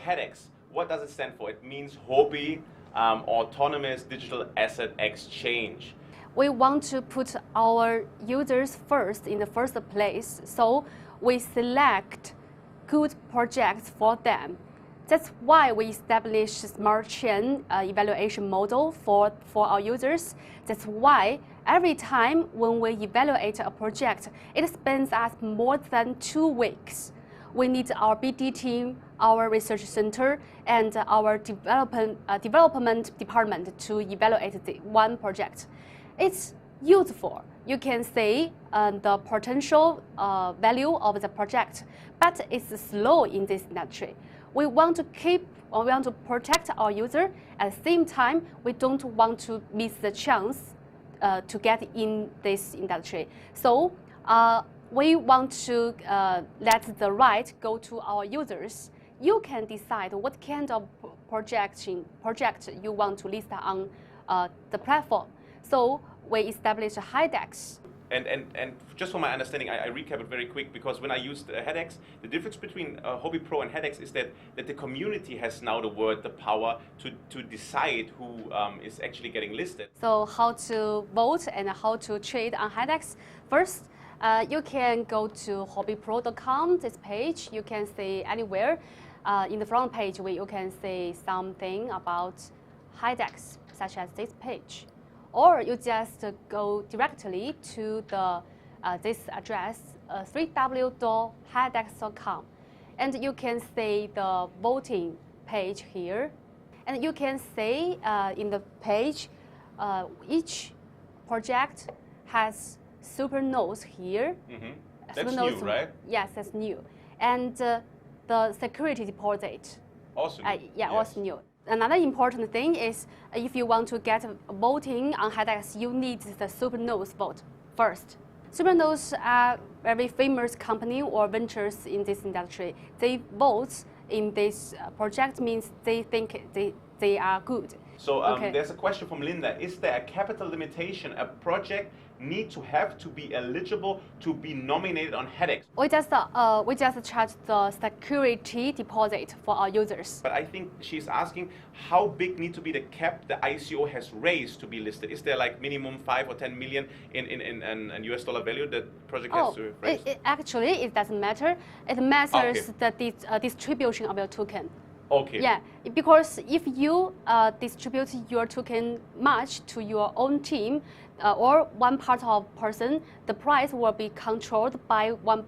HADAX, what does it stand for? It means Huobi Autonomous Digital Asset Exchange. We want to put our users first in the first place, so we select good projects for them. That's why we established smart chain evaluation model for our users. That's why every time when we evaluate a project, it spends us more than 2 weeks. We need our BD team, our research center, and our development department to evaluate the one project. It's useful. You can see the potential value of the project, but it's slow in this industry. We want to protect our user. At the same time, we don't want to miss the chance to get in this industry. So we want to let the right go to our users. You can decide what kind of project you want to list on the platform. So we established a HADAX. And just for my understanding, I recap it very quick, because when I used HADAX, the difference between Huobi.pro and HADAX is that the community has now the power to decide who is actually getting listed. So how to vote and how to trade on HADAX? First, you can go to Huobi.pro.com, this page. You can see anywhere. In the front page, you can see something about HADAX, such as this page. Or you just go directly to this address, www.hadax.com, and you can see the voting page here. And you can see in the page, each project has super nodes here. Mm-hmm. That's new, right? Yes, that's new. And the security deposit. Also new. Yeah, yes. also new. Another important thing is if you want to get voting on HADAX, you need the supernodes vote first. Supernodes are very famous company or ventures in this industry. They vote in this project means they think they are good. So there's a question from Linda. Is there a capital limitation a project need to have to be eligible to be nominated on HADAX? We just charge the security deposit for our users. But I think she's asking how big need to be the cap the ICO has raised to be listed. Is there like minimum 5 or 10 million in US dollar value that project has to raise? Actually, it doesn't matter. It matters the distribution of your token. Okay. Yeah, because if you distribute your token much to your own team or one part of person, the price will be controlled by one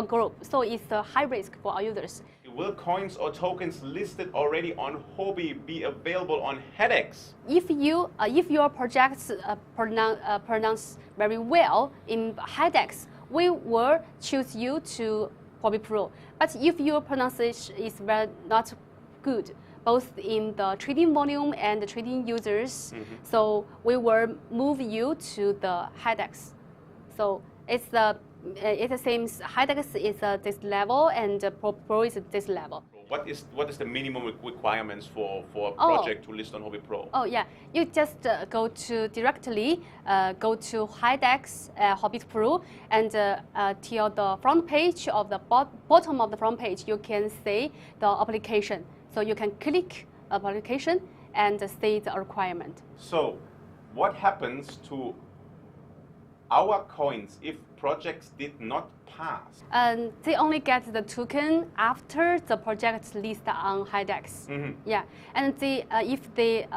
group. So it's a high risk for our users. Will coins or tokens listed already on Huobi be available on HADAX? If your projects pronounce very well in HADAX, we will choose you to Huobi.pro. But if your pronunciation is not good, both in the trading volume and the trading users, so we will move you to the HADAX. So it's the same. HADAX is this level, and Pro is this level. What is the minimum requirements for a project to list on Huobi.pro? Oh yeah, you just go to HADAX Huobi.pro, and till the front page of the bottom of the front page, you can see the application. So you can click application and see the requirement. So, what happens to our coins if projects did not pass? They only get the token after the project list on HADAX. Yeah, and if they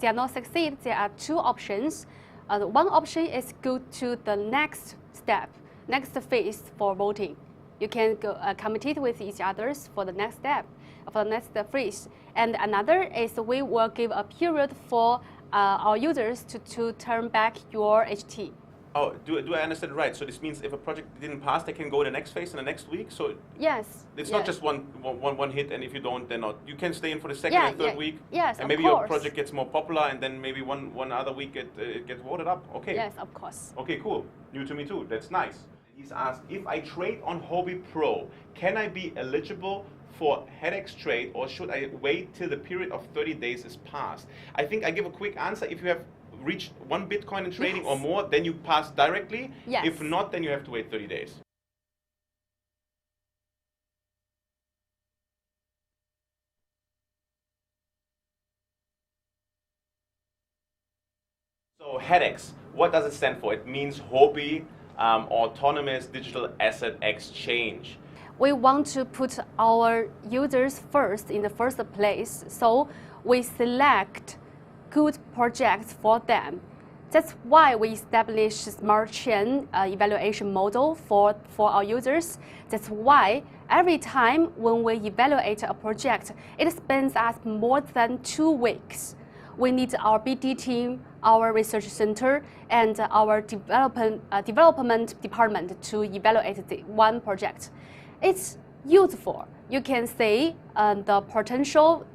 not succeed, there are 2 options. One option is go to the next step, next phase for voting. You can go compete with each others for the next step, for the next phase. And another is we will give a period for our users to turn back your HT. Oh, do I understand right? So this means if a project didn't pass, they can go in the next phase in the next week? So yes. It's not just one hit, and if you don't, then not. You can stay in for the second and third week. Yes, and maybe your project gets more popular, and then maybe one other week it gets voted up. Okay. Yes, of course. Okay, cool. New to me too. That's nice. He's asked, if I trade on Huobi.pro, can I be eligible for HADAX trade, or should I wait till the period of 30 days is passed? I think I give a quick answer. If you have reached 1 Bitcoin in trading or more, then you pass directly. Yes. If not, then you have to wait 30 days. HADAX, what does it stand for? It means Huobi Autonomous Digital Asset Exchange. We want to put our users first in the first place, so we select good projects for them. That's why we established smart chain evaluation model for our users. That's why every time when we evaluate a project, it spends us more than 2 weeks. We need our BD team, our research center, and our development department to evaluate the one project. It's useful. You can see the potential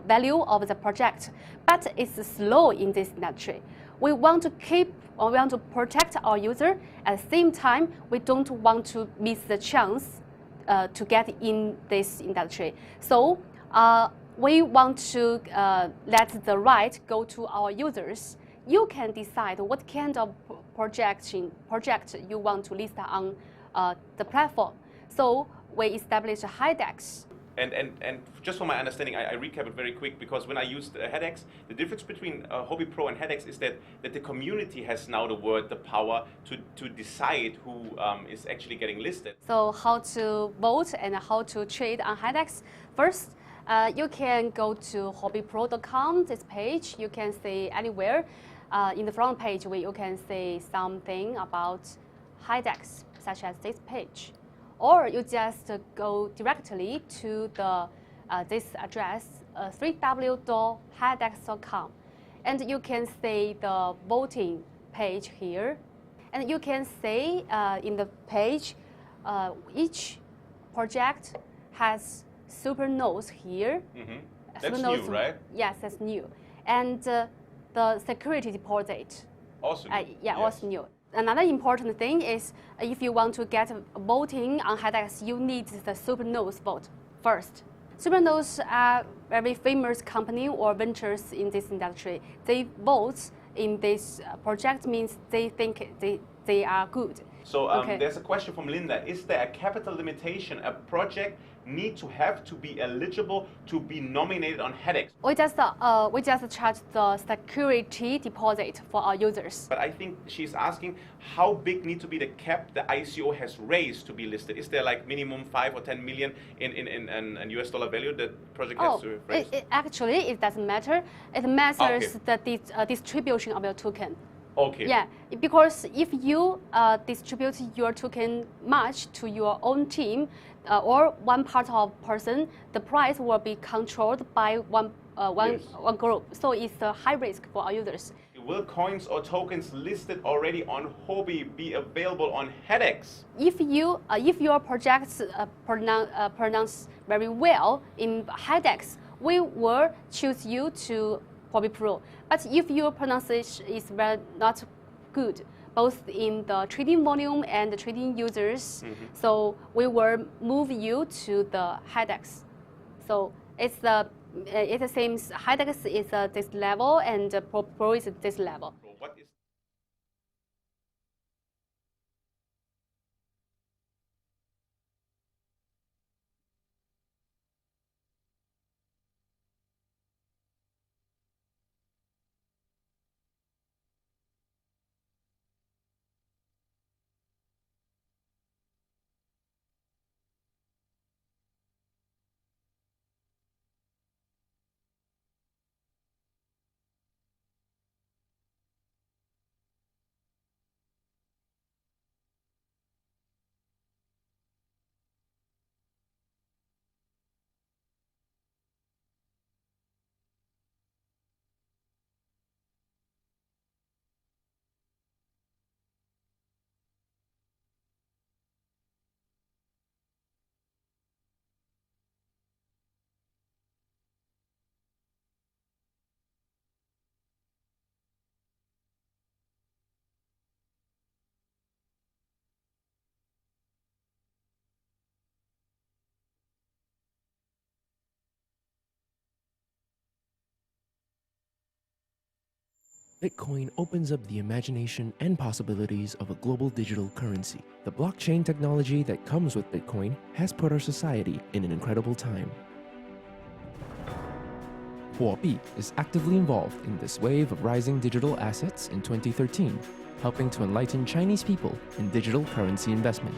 value of the project, but it's slow in this industry. We want to protect our user. At the same time, we don't want to miss the chance to get in this industry. So we want to let the right go to our users. You can decide what kind of project you want to list on the platform. So we established a HADAX. And just for my understanding, I recap it very quick, because when I used HADAX, the difference between Huobi.pro and HADAX is that the community has now the power to decide who is actually getting listed. So how to vote and how to trade on HADAX? First, you can go to Huobi.pro.com, this page. You can see anywhere. In the front page, you can see something about HADAX, such as this page. Or you just go directly to this address, www.hadax.com, and you can see the voting page here. And you can see in the page, each project has super nodes here. Mm-hmm. That's new, right? Yes, that's new. And the security deposit. Also new. Yeah, yes. also new. Another important thing is if you want to get voting on HADAX, you need the supernodes vote first. Supernodes are very famous company or ventures in this industry. They vote in this project means they think they are good. So Okay. There's a question from Linda. Is there a capital limitation a project need to have to be eligible to be nominated on HADAX? We just charge the security deposit for our users. But I think she's asking how big need to be the cap the ICO has raised to be listed. Is there like minimum 5 or 10 million in US dollar value that project has to raise? Actually, it doesn't matter. It matters Okay. the distribution of your token. Okay. Yeah, because if you distribute your token much to your own team or one part of person, the price will be controlled by one group. So it's a high risk for our users. Will coins or tokens listed already on Huobi be available on HADAX? If your projects pronounce very well in HADAX, we will choose you to Huobi.pro. But if your pronunciation is not good, both in the trading volume and the trading users, so we will move you to the HADAX. So it seems HADAX is this level and Pro is this level. What is Bitcoin opens up the imagination and possibilities of a global digital currency. The blockchain technology that comes with Bitcoin has put our society in an incredible time. Huobi is actively involved in this wave of rising digital assets in 2013, helping to enlighten Chinese people in digital currency investment.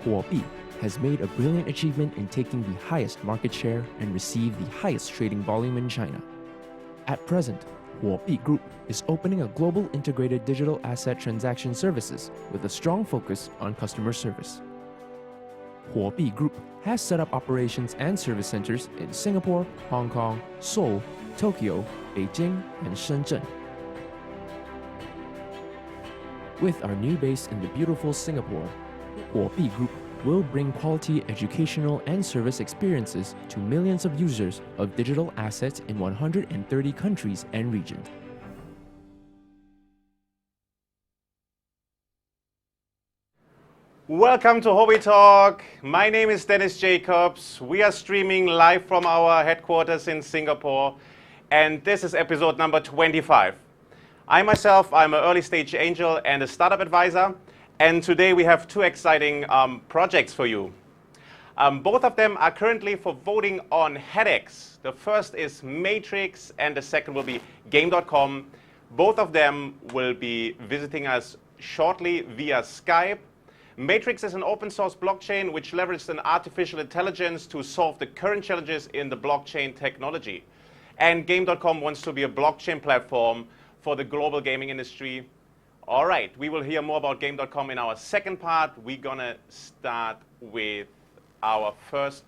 Huobi has made a brilliant achievement in taking the highest market share and received the highest trading volume in China. At present, Huobi Group is opening a global integrated digital asset transaction services with a strong focus on customer service. Huobi Group has set up operations and service centers in Singapore, Hong Kong, Seoul, Tokyo, Beijing, and Shenzhen. With our new base in the beautiful Singapore, Huobi Group will bring quality educational and service experiences to millions of users of digital assets in 130 countries and regions. Welcome to Huobi Talk. My name is Dennis Jacobs. We are streaming live from our headquarters in Singapore, and this is episode number 25. I'm an early stage angel and a startup advisor, and today we have two exciting projects for you. Both of them are currently for voting on HADAX. The first is Matrix and the second will be Game.com. Both of them will be visiting us shortly via Skype. Matrix is an open source blockchain which leverages an artificial intelligence to solve the current challenges in the blockchain technology. And Game.com wants to be a blockchain platform for the global gaming industry. All right, we will hear more about Game.com in our second part. We're gonna start with our first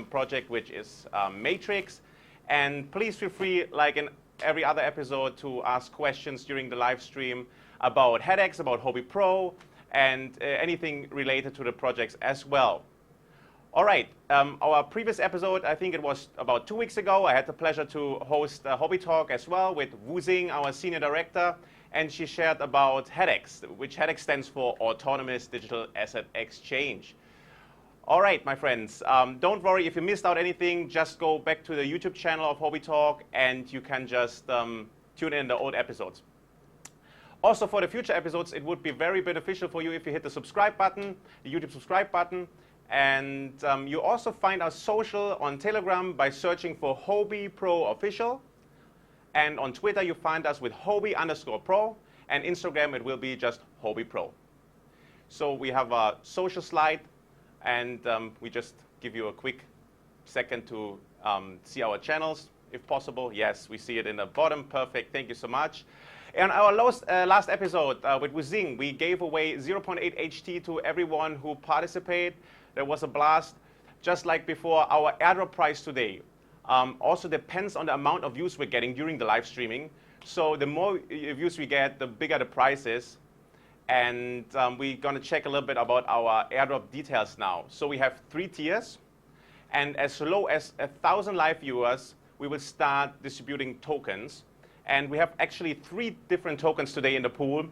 project, which is Matrix. And please feel free, like in every other episode, to ask questions during the live stream about HADAX, about Huobi.pro, and anything related to the projects as well. All right, our previous episode, I think it was about 2 weeks ago, I had the pleasure to host a Huobi Talk as well with Wu Xing, our senior director, and she shared about HADAX, which HADAX stands for Autonomous Digital Asset Exchange. All right, my friends, don't worry if you missed out anything, just go back to the YouTube channel of Huobi Talk and you can just tune in the old episodes. Also, for the future episodes, it would be very beneficial for you if you hit the subscribe button, the YouTube subscribe button. And you also find our social on Telegram by searching for Huobi.pro official. And on Twitter, you find us with Huobi_pro. And Instagram, it will be just Huobi.pro. So we have a social slide. And we just give you a quick second to see our channels, if possible. Yes, we see it in the bottom. Perfect. Thank you so much. In our last episode with Wu Xing, we gave away 0.8 HT to everyone who participated. There was a blast. Just like before, our airdrop price today also depends on the amount of views we're getting during the live streaming. So the more views we get, the bigger the price is. And we're going to check a little bit about our airdrop details now. So we have 3 tiers. And as low as 1,000 live viewers, we will start distributing tokens. And we have actually 3 different tokens today in the pool.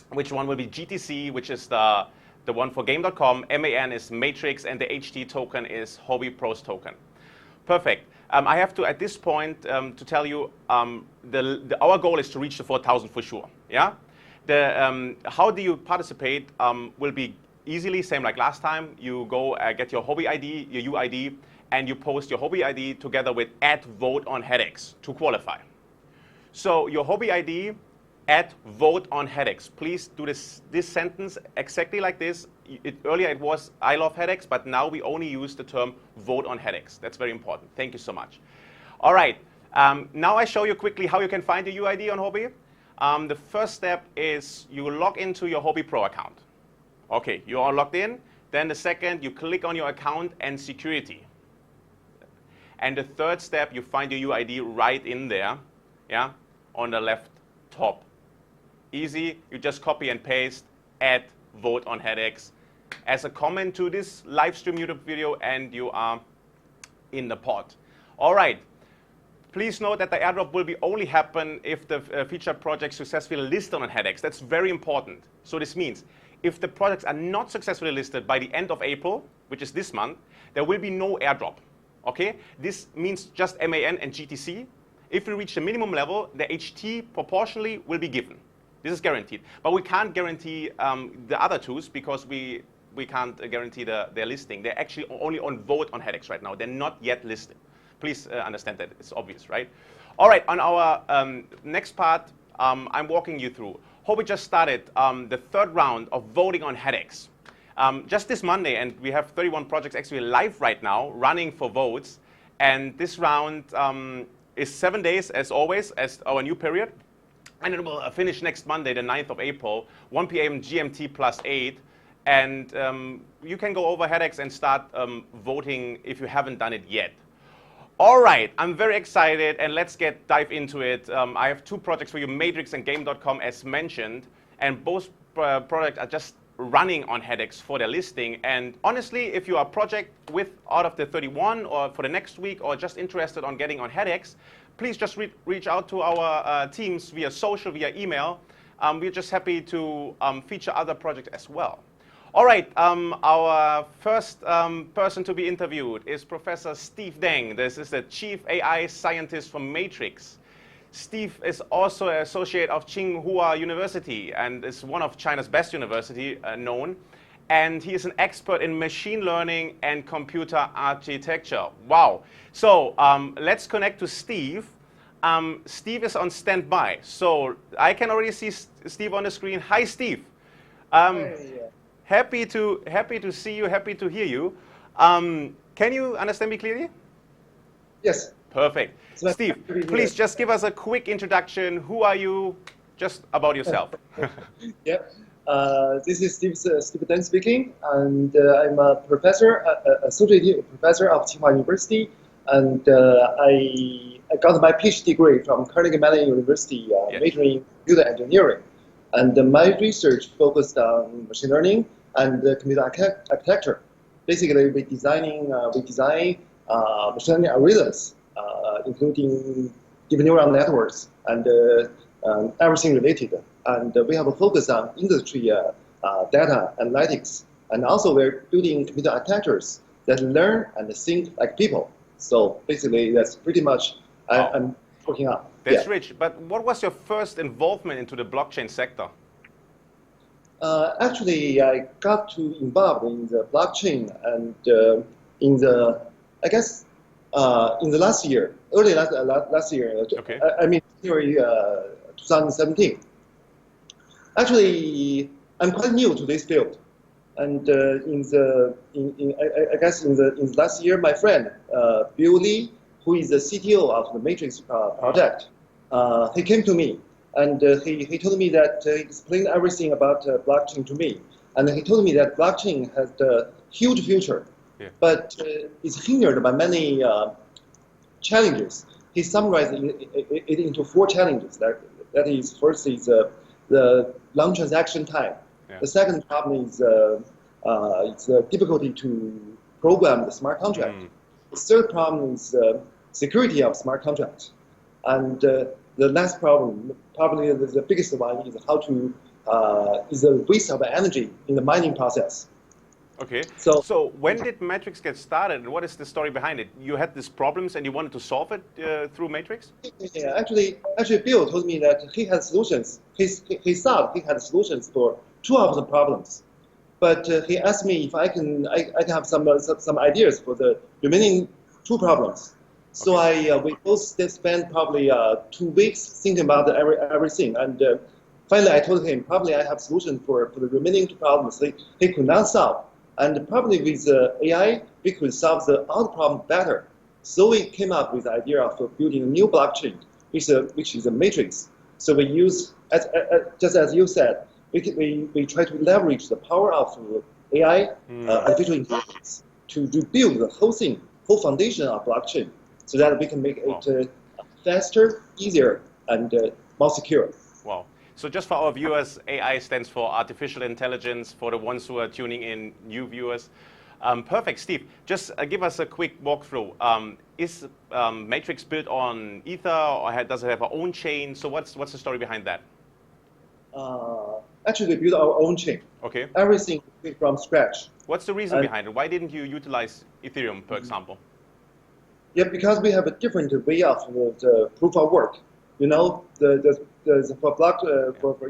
Which one will be GTC, which is the one for Game.com, MAN is Matrix, and the HT token is Huobi.pro's token. Perfect. I have to, at this point, to tell you, our goal is to reach the 4,000 for sure. Yeah. How do you participate will be easily same like last time. You go get your Huobi ID, your UID, and you post your Huobi ID together with @vote on HADAX to qualify. So your Huobi ID @vote on HADAX. Please do this sentence exactly like this. Earlier it was I love HADAX, but now we only use the term vote on HADAX. That's very important. Thank you so much. All right. Now I show you quickly how you can find your UID on Huobi. The first step is you log into your Huobi.pro account. Okay, you are logged in. Then the second, you click on your account and security. And the third step, you find your UID right in there, yeah, on the left top. Easy, you just copy and paste @vote on HADAX as a comment to this live stream YouTube video, and you are in the pot. All right. Please note that the airdrop will be only happen if the featured project successfully listed on HADAX. That's very important. So this means if the projects are not successfully listed by the end of April, which is this month, there will be no airdrop. Okay? This means just MAN and GTC. If we reach the minimum level, the HT proportionally will be given. This is guaranteed. But we can't guarantee the other twos because we can't guarantee their listing. They're actually only on vote on HADAX right now. They're not yet listed. Please understand that it's obvious, right? All right, on our next part, I'm walking you through. Huobi just started the third round of voting on HADAX. Just this Monday, and we have 31 projects actually live right now, running for votes. And this round is 7 days, as always, as our new period. And it will finish next Monday, the 9th of April, 1 p.m. GMT +8. And you can go over HADAX and start voting if you haven't done it yet. All right, I'm very excited, and let's dive into it. I have two projects for you, Matrix and Game.com, as mentioned, and both products are just running on HADAX for their listing. And honestly, if you are a project out of the 31 or for the next week or just interested on getting on HADAX, please just reach out to our teams via social, via email. We're just happy to feature other projects as well. All right, our first person to be interviewed is Professor Steve Deng. This is the Chief AI Scientist from Matrix. Steve is also an associate of Tsinghua University and is one of China's best university known. And he is an expert in machine learning and computer architecture. Wow. So let's connect to Steve. Steve is on standby. So I can already see Steve on the screen. Hi, Steve. Hey. Happy to see you, happy to hear you. Can you understand me clearly? Yes. Perfect. Steve, please just give us a quick introduction. Who are you? Just about yourself. Yeah. This is Steve Deng speaking, and I'm a professor, associate professor of Tsinghua University, and I got my PhD degree from Carnegie Mellon University, majoring in computer engineering. And my research focused on machine learning and computer architecture. Basically, we design machine learning algorithms, including deep neural networks and everything related. And we have a focus on industry data analytics. And also, we're building computer architectures that learn and think like people. So basically, that's pretty much I'm working on. That's rich. But what was your first involvement into the blockchain sector? Actually, I got to involved in the blockchain and in the last year, early last year. Okay. I mean, January 2017. Actually, I'm quite new to this field, and in the last year, my friend Bill Lee, who is the CTO of the Matrix project, he came to me and he told me that he explained everything about blockchain to me, and he told me that blockchain has a huge future, but it's hindered by many challenges. He summarized it into 4 challenges. That is, first is the long transaction time. The second problem is it's the difficulty to program the smart contract. The third problem is security of smart contracts. And the last problem, probably the biggest one, is how to is the waste of energy in the mining process. Okay. So when did Matrix get started, and what is the story behind it? You had these problems and you wanted to solve it through Matrix? Yeah, actually, Bill told me that he had solutions. He thought he had solutions for 2 of the problems, but he asked me if I can have some ideas for the remaining 2 problems. So we both spent probably 2 weeks thinking about everything, and finally I told him probably I have solution for the remaining 2 problems he could not solve, and probably with AI we could solve the other problem better. So we came up with the idea of building a new blockchain, which is a matrix. So we use, just as you said, we try to leverage the power of AI, artificial intelligence, to build the whole foundation of blockchain, so that we can make it faster, easier, and more secure. Wow. So just for our viewers, AI stands for artificial intelligence, for the ones who are tuning in, new viewers. Perfect, Steve. Just give us a quick walkthrough. Is Matrix built on Ether, or does it have our own chain? So what's the story behind that? Actually, we built our own chain. Okay. Everything from scratch. What's the reason behind it? Why didn't you utilize Ethereum, for example? Yeah, because we have a different way of the proof of work. You know, for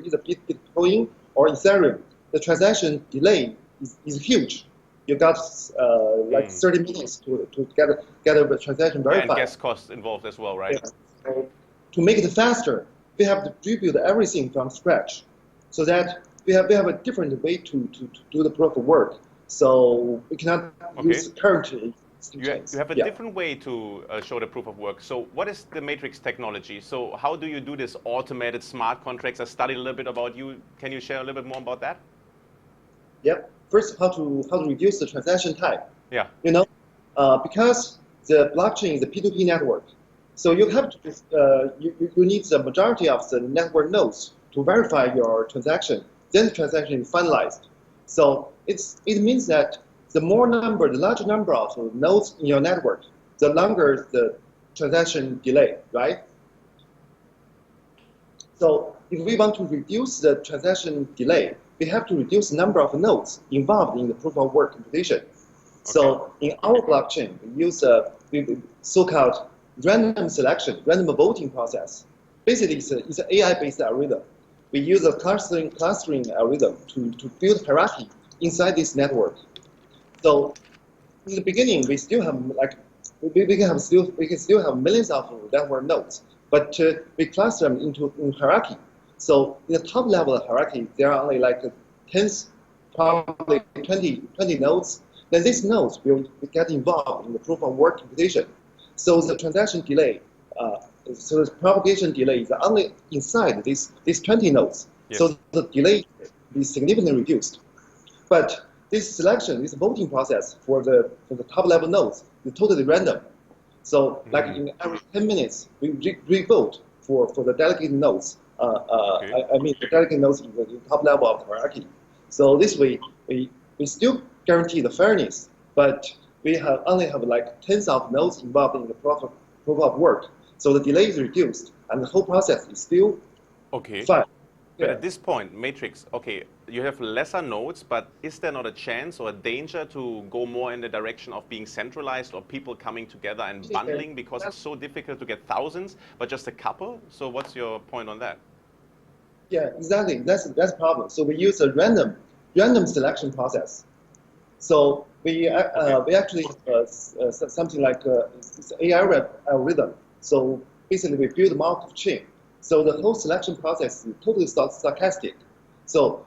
either Bitcoin or Ethereum, the transaction delay is huge. you got like 30 minutes to get a transaction Yeah, verified. and gas costs involved as well, right? Yeah. So to make it faster, we have to rebuild everything from scratch, so that we have a different way to do the proof of work. So we cannot use currently. You have a different way to show the proof of work. So what is the matrix technology? So how do you do this automated smart contracts? I studied a little bit about you. Can you share a little bit more about that? Yep. First, how to reduce the transaction time. Yeah. You know, because the blockchain is a P2P network, so you have to you need the majority of the network nodes to verify your transaction. Then the transaction is finalized. So it means that the larger number of nodes in your network, the longer the transaction delay, right? So if we want to reduce the transaction delay, we have to reduce the number of nodes involved in the proof of work computation. Okay. So in our blockchain, we use a so-called random selection, random voting process. Basically, it's an AI-based algorithm. We use a clustering algorithm to build hierarchy inside this network. So in the beginning, we still have we can still have millions of network nodes, but we cluster them in hierarchy. So in the top level of hierarchy, there are only like tens, probably 20 nodes. Then these nodes will get involved in the proof of work computation. So the transaction delay, so the propagation delay is only inside these 20 nodes. Yes. So the delay is significantly reduced. But this voting process for the top level nodes is totally random. So like in every 10 minutes, we re-vote for the delegated nodes. I mean the delegated nodes in the top level of the hierarchy. So this way, we still guarantee the fairness, but we only have like tens of nodes involved in the proof of work. So the delay is reduced, and the whole process is still fine. But at this point, matrix, okay, you have lesser nodes, but is there not a chance or a danger to go more in the direction of being centralized or people coming together and bundling because it's so difficult to get thousands, but just a couple? So what's your point on that? Yeah, exactly. That's the problem. So we use a random selection process. So we actually have something like it's an AI algorithm. So basically, we build a Markov chain. So the whole selection process is totally stochastic. So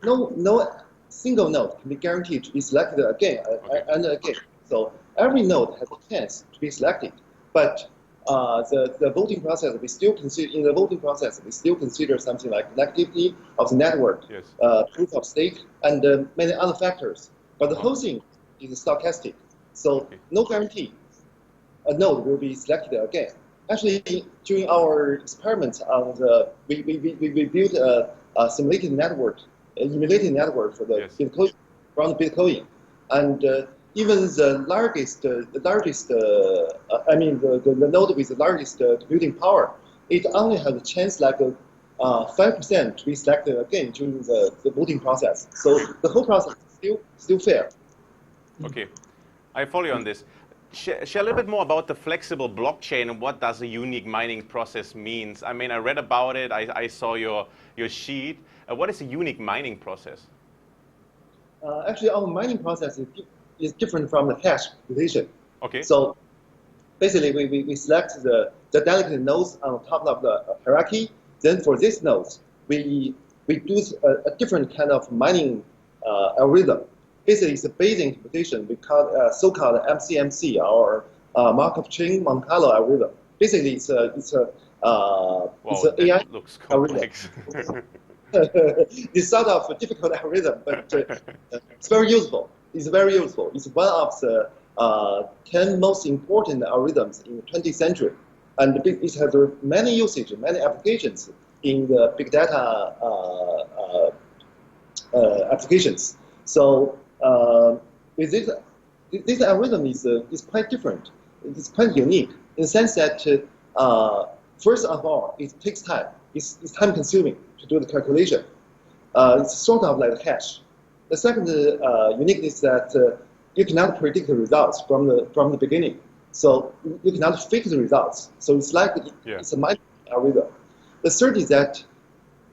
no single node can be guaranteed to be selected again and again. So every node has a chance to be selected. But the voting process, we still consider something like connectivity of the network, proof of stake, and many other factors. But the whole thing is stochastic. So no guarantee a node will be selected again. Actually, during our experiments on we built a simulated network, emulated network for the Bitcoin, around Bitcoin, and even the node with the largest computing power, it only has a chance like 5% to be selected again during the voting process. So the whole process is still fair. Okay, I follow you on this. Share a little bit more about the flexible blockchain and what does a unique mining process means. I mean, I read about it. I saw your sheet. What is a unique mining process? Actually, our mining process is different from the hash computation. Okay. So basically, we select the delegated nodes on top of the hierarchy. Then for these nodes, we do a different kind of mining algorithm. Basically, it's a Bayesian computation. We call so-called MCMC or Markov chain Monte Carlo algorithm. Basically, it's an AI looks complex. It's sort of a difficult algorithm, but it's very useful. It's very useful. It's one of the 10 most important algorithms in the 20th century, and it has many usage, many applications in the big data applications. So with this algorithm is quite different. It's quite unique in the sense that first of all, it takes time. It's time consuming to do the calculation. It's sort of like a hash. The second uniqueness is that you cannot predict the results from the beginning. So you cannot fake the results. So it's like it's a mining algorithm. The third is that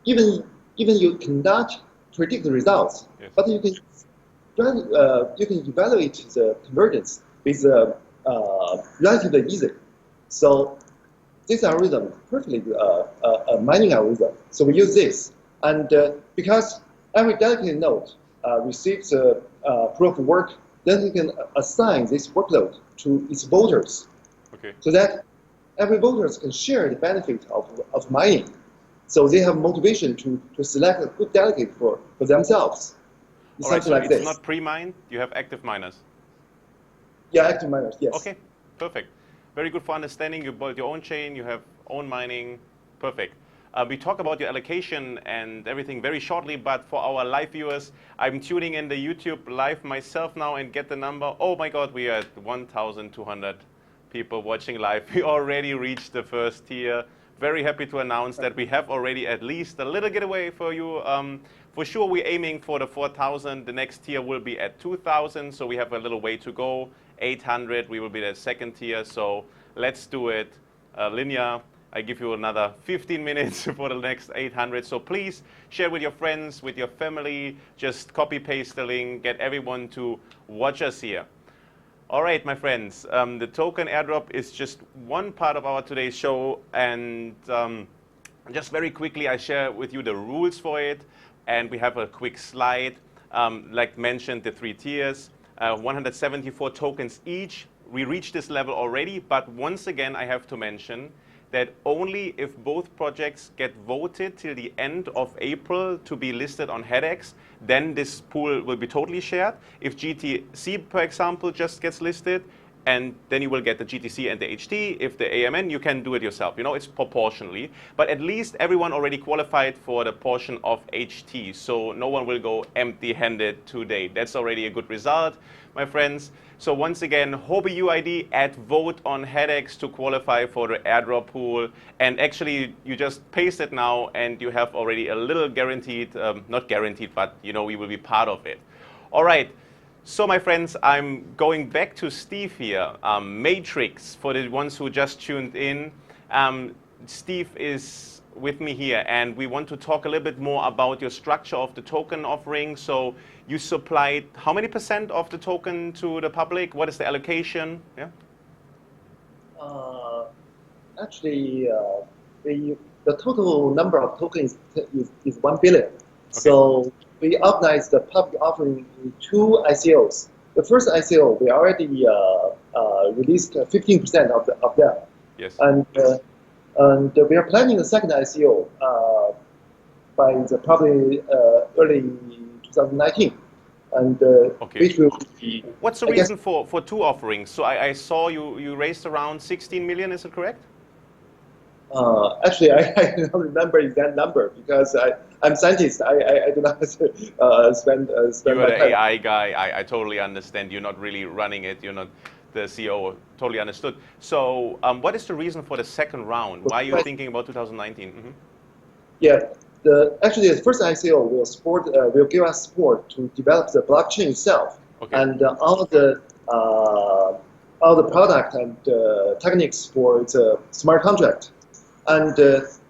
even you cannot predict the results, but evaluate the convergence with relatively easy. So this algorithm perfectly a mining algorithm. So we use this, and because every dedicated node receives proof of work, then we can assign this workload to its voters, so that every voters can share the benefit of mining. So they have motivation to select a good delegate for themselves. All right, so like it's this. not pre-mined, you have active miners. Yeah, active miners, yes. Okay, perfect. Very good for understanding. You build your own chain, you have own mining, perfect. We talk about your allocation and everything very shortly, but for our live viewers, I'm tuning in the YouTube live myself now and get the number. Oh my God, we are at 1,200 people watching live. We already reached the first tier. Very happy to announce that we have already at least a little giveaway for you. For sure, we're aiming for the 4,000. The next tier will be at 2,000, so we have a little way to go. 800, we will be the second tier, so let's do it. Linear, I give you another 15 minutes for the next 800, so please share with your friends, with your family, just copy paste the link, get everyone to watch us here. All right, my friends, the token airdrop is just one part of our today's show, and just very quickly I share with you the rules for it, and we have a quick slide. Like mentioned, the 3 tiers, 174 tokens each. We reached this level already, but once again I have to mention that only if both projects get voted till the end of April to be listed on HADAX, then this pool will be totally shared. If GTC, for example, just gets listed, and then you will get the GTC and the HT. If the AMN, you can do it yourself. You know, it's proportionally. But at least everyone already qualified for the portion of HT, so no one will go empty-handed today. That's already a good result, my friends. So once again, Huobi UID, add vote on HADAX to qualify for the airdrop pool. And actually, you just paste it now, and you have already a little guaranteed, not guaranteed, but you know, we will be part of it. All right. So my friends, I'm going back to Steve here. Matrix, for the ones who just tuned in. Steve is with me here, and we want to talk a little bit more about your structure of the token offering. So you supplied how many % of the token to the public? What is the allocation? Yeah. Actually, the total number of tokens is 1 billion. Okay. So we organized the public offering in 2 ICOs. The first ICO, we already released 15% of them. Yes. And we are planning the second ICO by probably early 2019. And okay. Which will be, what's the reason for 2 offerings? So I saw you raised around 16 million, is it correct? Actually, I don't remember exact number because I'm a scientist. I do not spend You're my the time. AI guy. I totally understand. You're not really running it. You're not the CEO. Totally understood. So what is the reason for the second round? Why are you thinking about 2019? Mm-hmm. Yeah, actually the first ICO will give us support to develop the blockchain itself, okay, and all the product and techniques for the smart contract. And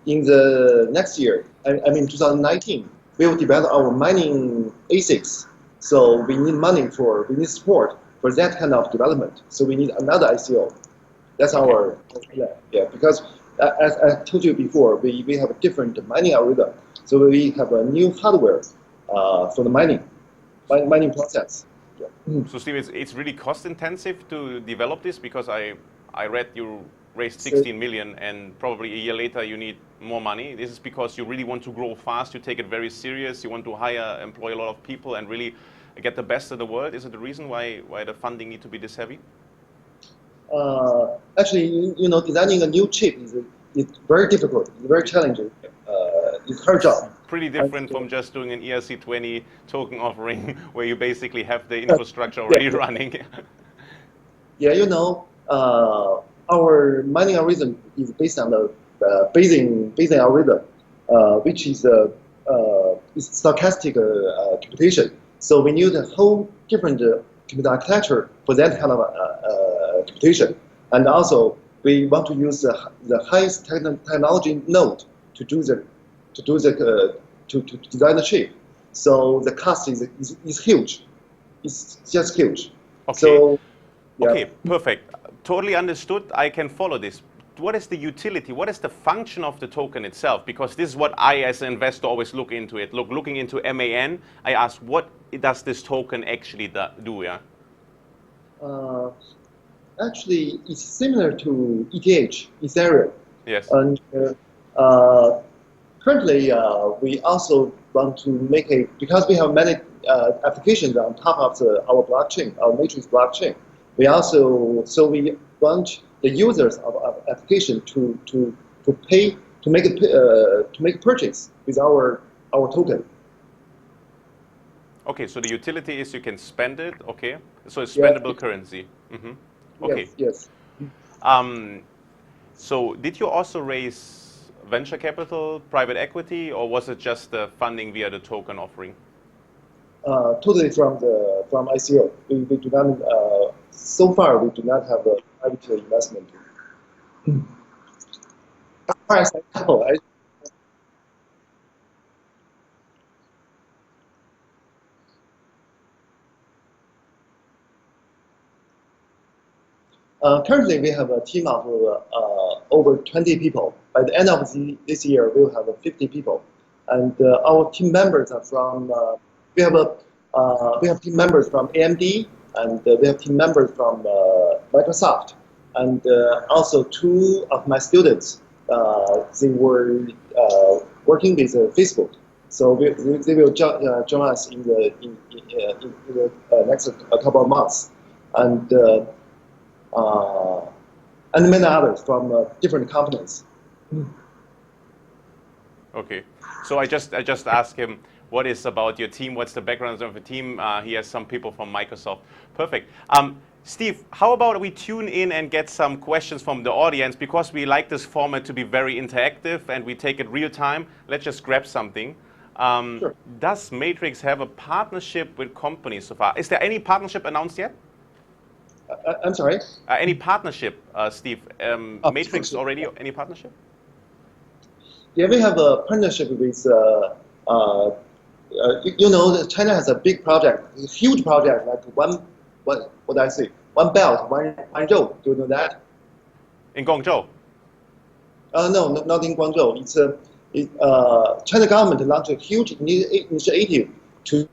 in the next year, I mean 2019, we will develop our mining ASICs. So we need we need support for that kind of development. So we need another ICO. That's our plan. Yeah, because as I told you before, we have a different mining algorithm. So we have a new hardware for the mining process. Yeah. So Steve, it's really cost intensive to develop this, because I read you raised 16 million, and probably a year later you need more money. This is because you really want to grow fast, you take it very serious, you want to employ a lot of people and really get the best of the world. Is it the reason why the funding need to be this heavy? Actually, you know, designing a new chip is very difficult, it's very challenging. It's hard job. Pretty different from just doing an ERC20 token offering where you basically have the infrastructure already running. Yeah, you know, our mining algorithm is based on the Bayesian algorithm, which is stochastic computation. So we need a whole different computer architecture for that kind of computation. And also, we want to use the highest technology node to design the chip. So the cost is huge. it's just huge. Okay. So, yeah. Okay, perfect. Totally understood. I can follow this. What is the utility? What is the function of the token itself? Because this is what I, as an investor, always look into it. Looking into MAN, I ask, what does this token actually do? Yeah. Actually, it's similar to ETH, Ethereum. Yes. And currently, we also want to make because we have many applications on top of our blockchain, our Matrix blockchain. We want the users of our application to pay to make a purchase with our token. Okay, so the utility is you can spend it. Okay, so it's spendable currency. Mm-hmm. Okay. Yes. So did you also raise venture capital, private equity, or was it just the funding via the token offering? Totally from ICO. We do not. So far, we do not have a private investment. As far as I know, currently, we have a team of over 20 people. By the end of this year, we'll have 50 people, and our team members are from. We have team members from AMD, and we have team members from Microsoft, and also two of my students. They were working with Facebook, so they will join us in the next couple of months, and many others from different companies. Okay, so I just asked him what is about your team, what's the background of the team. He has some people from Microsoft. Perfect. Steve, how about we tune in and get some questions from the audience, because we like this format to be very interactive and we take it real time. Let's just grab something. Sure. Does Matrix have a partnership with companies so far? Is there any partnership announced yet? I'm sorry? Any partnership, Steve? Matrix already, any partnership? Yeah, we have a partnership with, China has a big project, a huge project, like what I say, one belt, one road. Do you know that? In Guangzhou? No, not in Guangzhou. China government launched a huge initiative to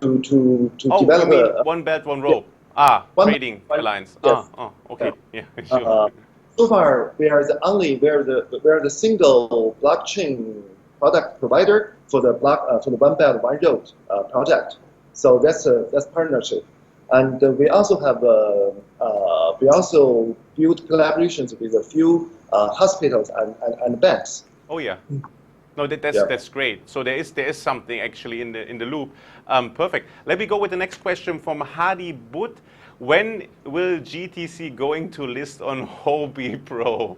develop you mean one belt, one road. Yeah. Trading alliance. Yes. Okay. Yeah, sure. So far, we are the single blockchain product provider for the One Belt One Road project. So that's partnership, and we also have we also build collaborations with a few hospitals and banks. Oh yeah. No, that's great. So there is something actually in the loop. Perfect. Let me go with the next question from Hadi But. When will GTC going to list on Huobi.pro?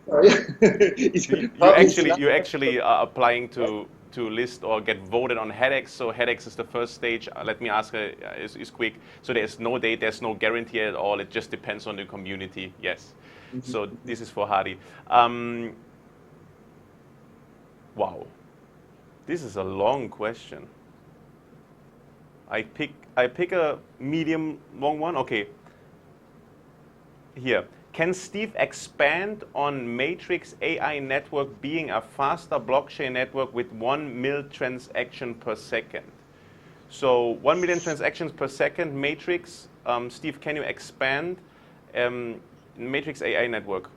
Sorry. you actually are applying to list or get voted on HADAX. So HADAX is the first stage. Let me ask is quick. So there's no date, there's no guarantee at all. It just depends on the community. Yes. Mm-hmm. So this is for Hadi. Wow, this is a long question. I pick a medium long one. Okay. Here. Can Steve expand on Matrix AI network being a faster blockchain network with 1 million transactions per second? So 1 million transactions per second, Matrix. Steve, can you expand Matrix AI network?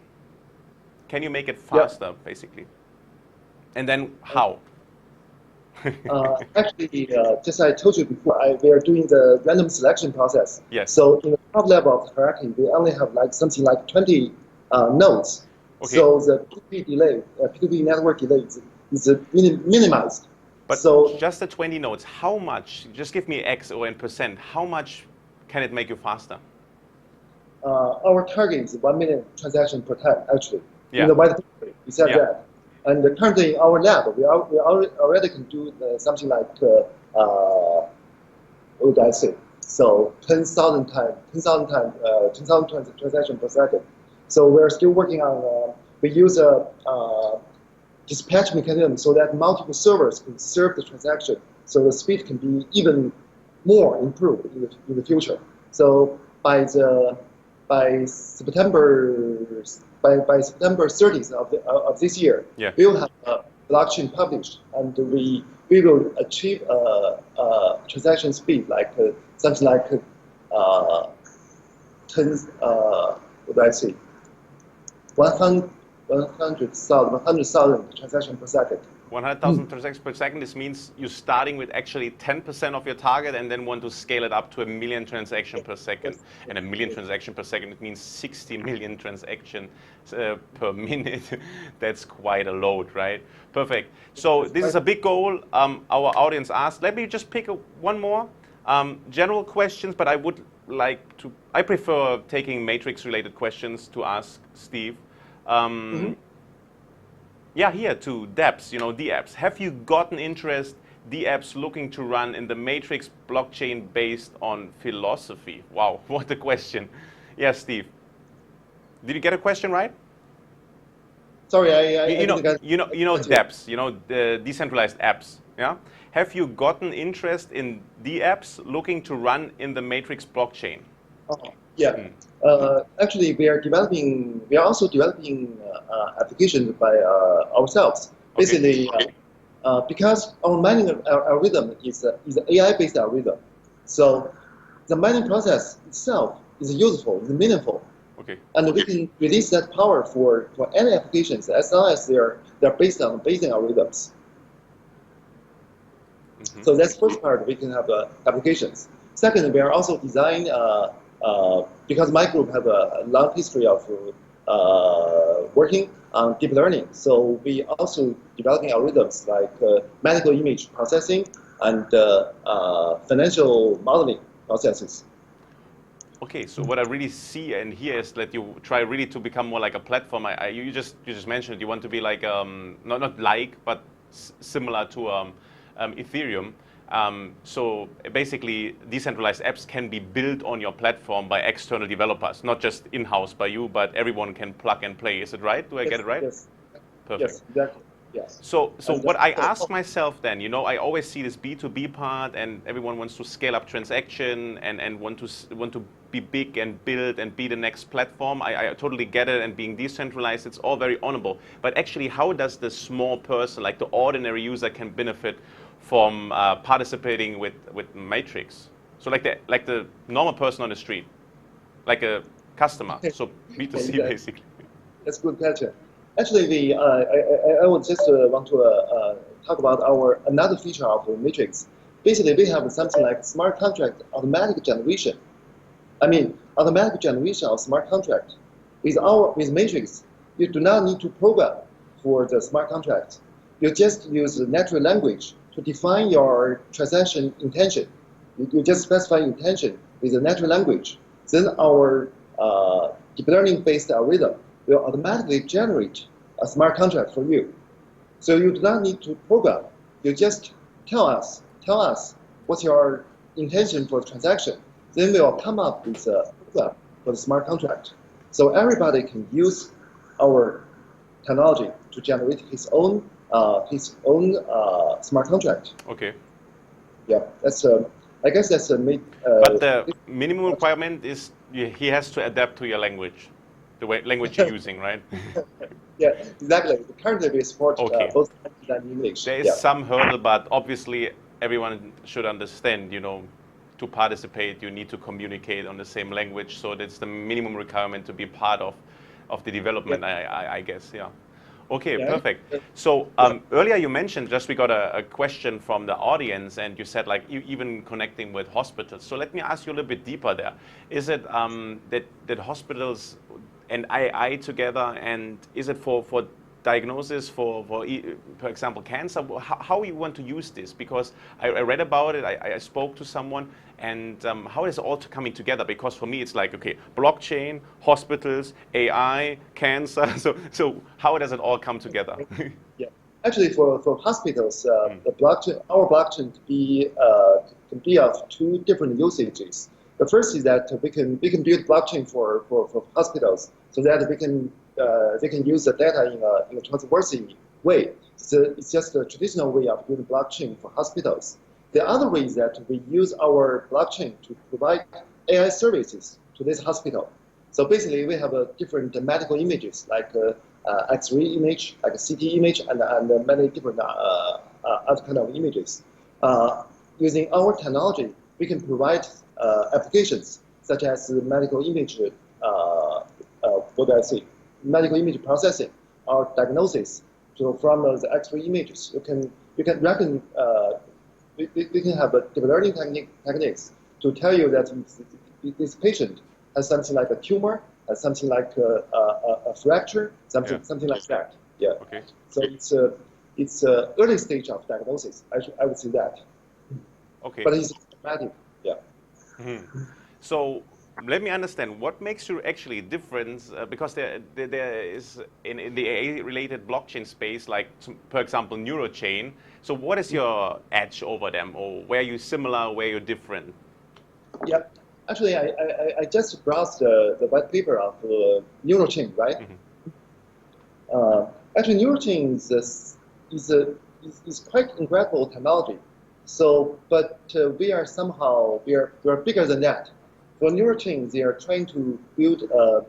Can you make it faster, basically? And then how? Actually, just I told you before, we are doing the random selection process. Yes. So in the top level of the hierarchy, we only have something like 20 nodes. Okay. So the P2P network delay is minimized. But so just the 20 nodes, how much? Just give me X or in percent. How much can it make you faster? Our target is 1 million transactions per time, actually. Yeah. In the white paper, we said that. And currently in our lab, we already can do something like, what would I say? So 10,000 transactions per second. So we're still working on, we use a dispatch mechanism so that multiple servers can serve the transaction so the speed can be even more improved in the future. So by September 30th of this year, Yeah. we will have a blockchain published, and we will achieve a transaction speed like something like 100,000 transactions per second. 100,000 transactions per second. This means you're starting with actually 10% of your target and then want to scale it up to 1 million transactions per second. And 1 million transactions per second, it means 60 million transactions per minute. That's quite a load, right? Perfect. So this is a big goal our audience asked. Let me just pick one more. General questions, but I would like to, I prefer taking matrix related questions to ask Steve. Yeah, here to dApps, dApps. Have you gotten interest, dApps looking to run in the matrix blockchain based on philosophy? Wow, what a question. Yeah, Steve. Did you get a question right? Sorry, you know dApps, the decentralized apps. Yeah. Have you gotten interest in dApps looking to run in the matrix blockchain? Yeah. Actually, we are also developing applications by ourselves. Okay. Basically, because our mining algorithm is an AI-based algorithm, so the mining process itself is useful, is meaningful. Okay. And we can release that power for any applications as long as they're based on Bayesian algorithms. Mm-hmm. So that's first part. We can have applications. Second, we are also designing because my group have a long history of working on deep learning. So we also developing algorithms like medical image processing and financial modeling processes. Okay, so what I really see and hear is that you try really to become more like a platform. You just mentioned you want to be like not like but similar to Ethereum. So basically, decentralized apps can be built on your platform by external developers, not just in-house by you, but everyone can plug and play. Is it right? Do I get it right? Yes. Perfect. Yes, exactly. Yes. So what I ask myself then, I always see this B2B part, and everyone wants to scale up transaction and want to be big and build and be the next platform. I totally get it, and being decentralized, it's all very honorable. But actually, how does the small person, like the ordinary user, can benefit from participating with Matrix? So like the normal person on the street, like a customer. So B2C basically. That's a good question. Actually, I would just want to talk about another feature of Matrix. Basically, we have something like smart contract automatic generation. I mean, automatic generation of smart contract. With Matrix, you do not need to program for the smart contract. You just use natural language to define your transaction intention. You just specify intention with the natural language. Then our deep learning-based algorithm will automatically generate a smart contract for you. So you do not need to program. You just tell us what's your intention for the transaction. Then we'll come up with a program for the smart contract. So everybody can use our technology to generate his own smart contract. Okay. Yeah, that's I guess that's a but the minimum requirement is he has to adapt to your language, the language you're using, right? Yeah, exactly. Currently we support both Chinese and English. There is some hurdle, but obviously everyone should understand, to participate, you need to communicate on the same language. So that's the minimum requirement to be part of the development, I guess, yeah. Okay, perfect. So earlier you mentioned, we got a question from the audience, and you said like even connecting with hospitals. So let me ask you a little bit deeper there. Is it that hospitals and AI together, and is it for diagnosis for example, cancer? How you want to use this? Because I read about it, I spoke to someone, and how is it all coming together? Because for me, it's like, okay, blockchain, hospitals, AI, cancer. So how does it all come together? Yeah, actually, for hospitals, our blockchain can be of two different usages. The first is that we can build blockchain for hospitals, so that they can use the data in a trustworthy way. So it's just a traditional way of building blockchain for hospitals. The other way is that we use our blockchain to provide AI services to this hospital. So basically, we have different medical images, like X-ray image, like a CT image, and many different other kind of images. Using our technology, we can provide applications such as medical image, medical image processing or diagnosis. So from the X-ray images, we can reckon. We can have deep learning techniques to tell you that this patient has something like a tumor, has something like a fracture, something like that. Yeah. Okay. So it's early stage of diagnosis. I would say that. Okay. But it's dramatic. Yeah. Mm-hmm. So let me understand what makes you actually different, because there is in the AI-related blockchain space, like for example Neurochain. So what is your edge over them, or where you similar, where you're different? Yeah, actually, I just browsed the white paper of Neurochain, right? Mm-hmm. Actually, Neurochain is quite incredible technology. So, but we are bigger than that. For Neurochain, they are trying to build a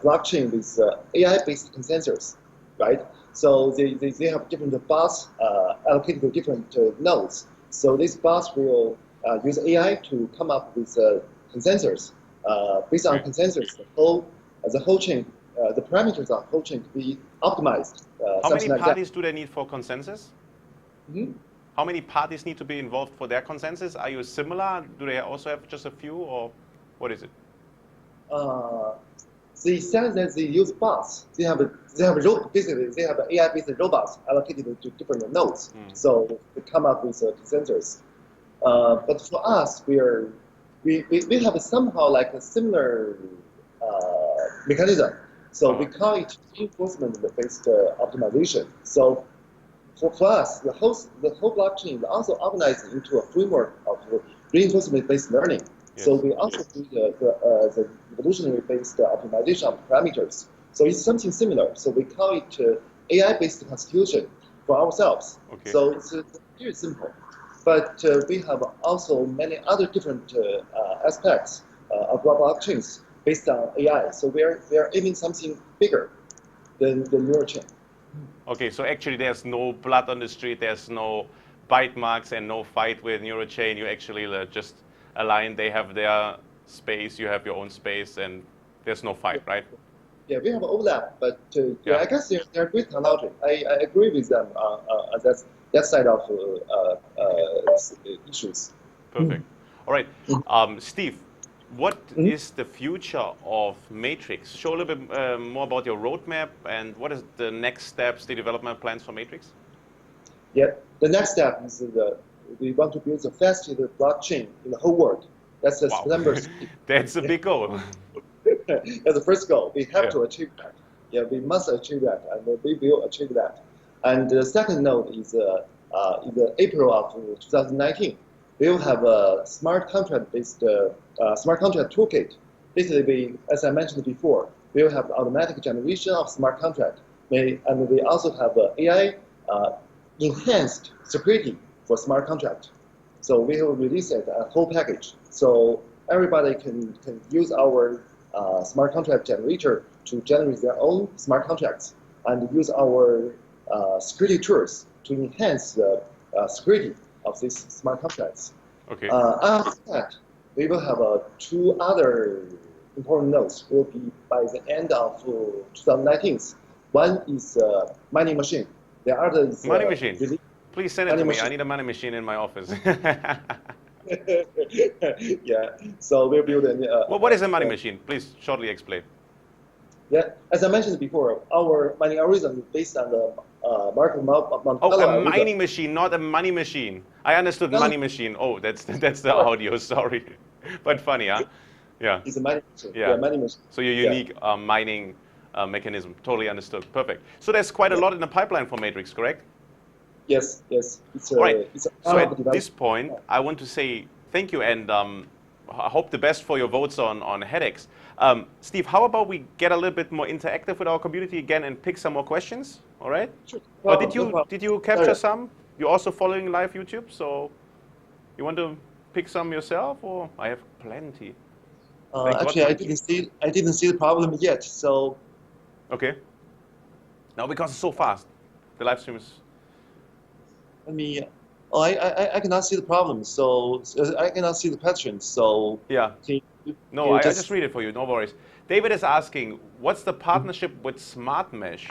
blockchain with AI-based consensus, right? So they have different bots allocated to different nodes. So this bot will use AI to come up with consensus. Based on consensus, the whole chain, the parameters of the whole chain to be optimized. How many parties do they need for consensus? Mm-hmm. How many parties need to be involved for their consensus? Are you similar? Do they also have just a few, or what is it? They said that they use bots. They have basically they have AI-based robots allocated to different nodes. So they come up with a consensus. But for us, we have somehow like a similar mechanism. So we call it reinforcement-based optimization. So for us, the whole blockchain is also organized into a framework of reinforcement-based learning. Yes. So we also do the evolutionary-based optimization of parameters. So it's something similar. So we call it AI-based constitution for ourselves. Okay. So it's very simple. But we have also many other different aspects of blockchains based on AI. So we are aiming something bigger than the Neurochain. Okay, so actually there's no blood on the street, there's no bite marks and no fight with Neurochain. You actually just align, they have their space, you have your own space, and there's no fight, right? Yeah, we have overlap, but I guess they're great technology. I agree with them on that side of issues. Perfect. All right, Steve, what is the future of Matrix? Show a little bit more about your roadmap and what is the next steps, the development plans for Matrix? Yeah, the next step is we want to build the fastest blockchain in the whole world. That's the September. That's a big goal. That's the first goal. We have to achieve that. Yeah, we must achieve that, and we will achieve that. And the second note is in the April of 2019, we will have a smart contract-based smart contract toolkit. Basically, as I mentioned before, we will have automatic generation of smart contract, and we also have AI enhanced security for smart contract. So we will release it a whole package. So everybody can use our smart contract generator to generate their own smart contracts and use our security tools to enhance the security of these smart contracts. Okay. After that, we will have two other important nodes will be by the end of 2019. One is mining machine. The other is money machine. Please send it to me. Machine. I need a money machine in my office. Yeah. So we'll build well, what is a money machine? Please shortly explain. Yeah. As I mentioned before, our mining algorithm is based on the Markov Monte Carlo. Oh, a mining machine, not a money machine. I understood money machine. Oh, that's the audio. Sorry, but funny, huh? Yeah. It's a mining machine. Yeah, mining machine. So your unique mining mechanism. Totally understood. Perfect. So there's quite a lot in the pipeline for Matrix, correct? Yes, yes. All right. So at this point, I want to say thank you, and I hope the best for your votes on HADAX. Steve, how about we get a little bit more interactive with our community again and pick some more questions? All right. Sure. Or did you capture some? You're also following live YouTube, so. You want to pick some yourself, or I have plenty? Actually, I didn't see the problem yet. So Okay. No, because it's so fast. The live stream is. let me. Oh, I cannot see the problem. So I cannot see the questions. So Yeah. No, you I just read it for you. No worries. David is asking, what's the partnership with Smart Mesh?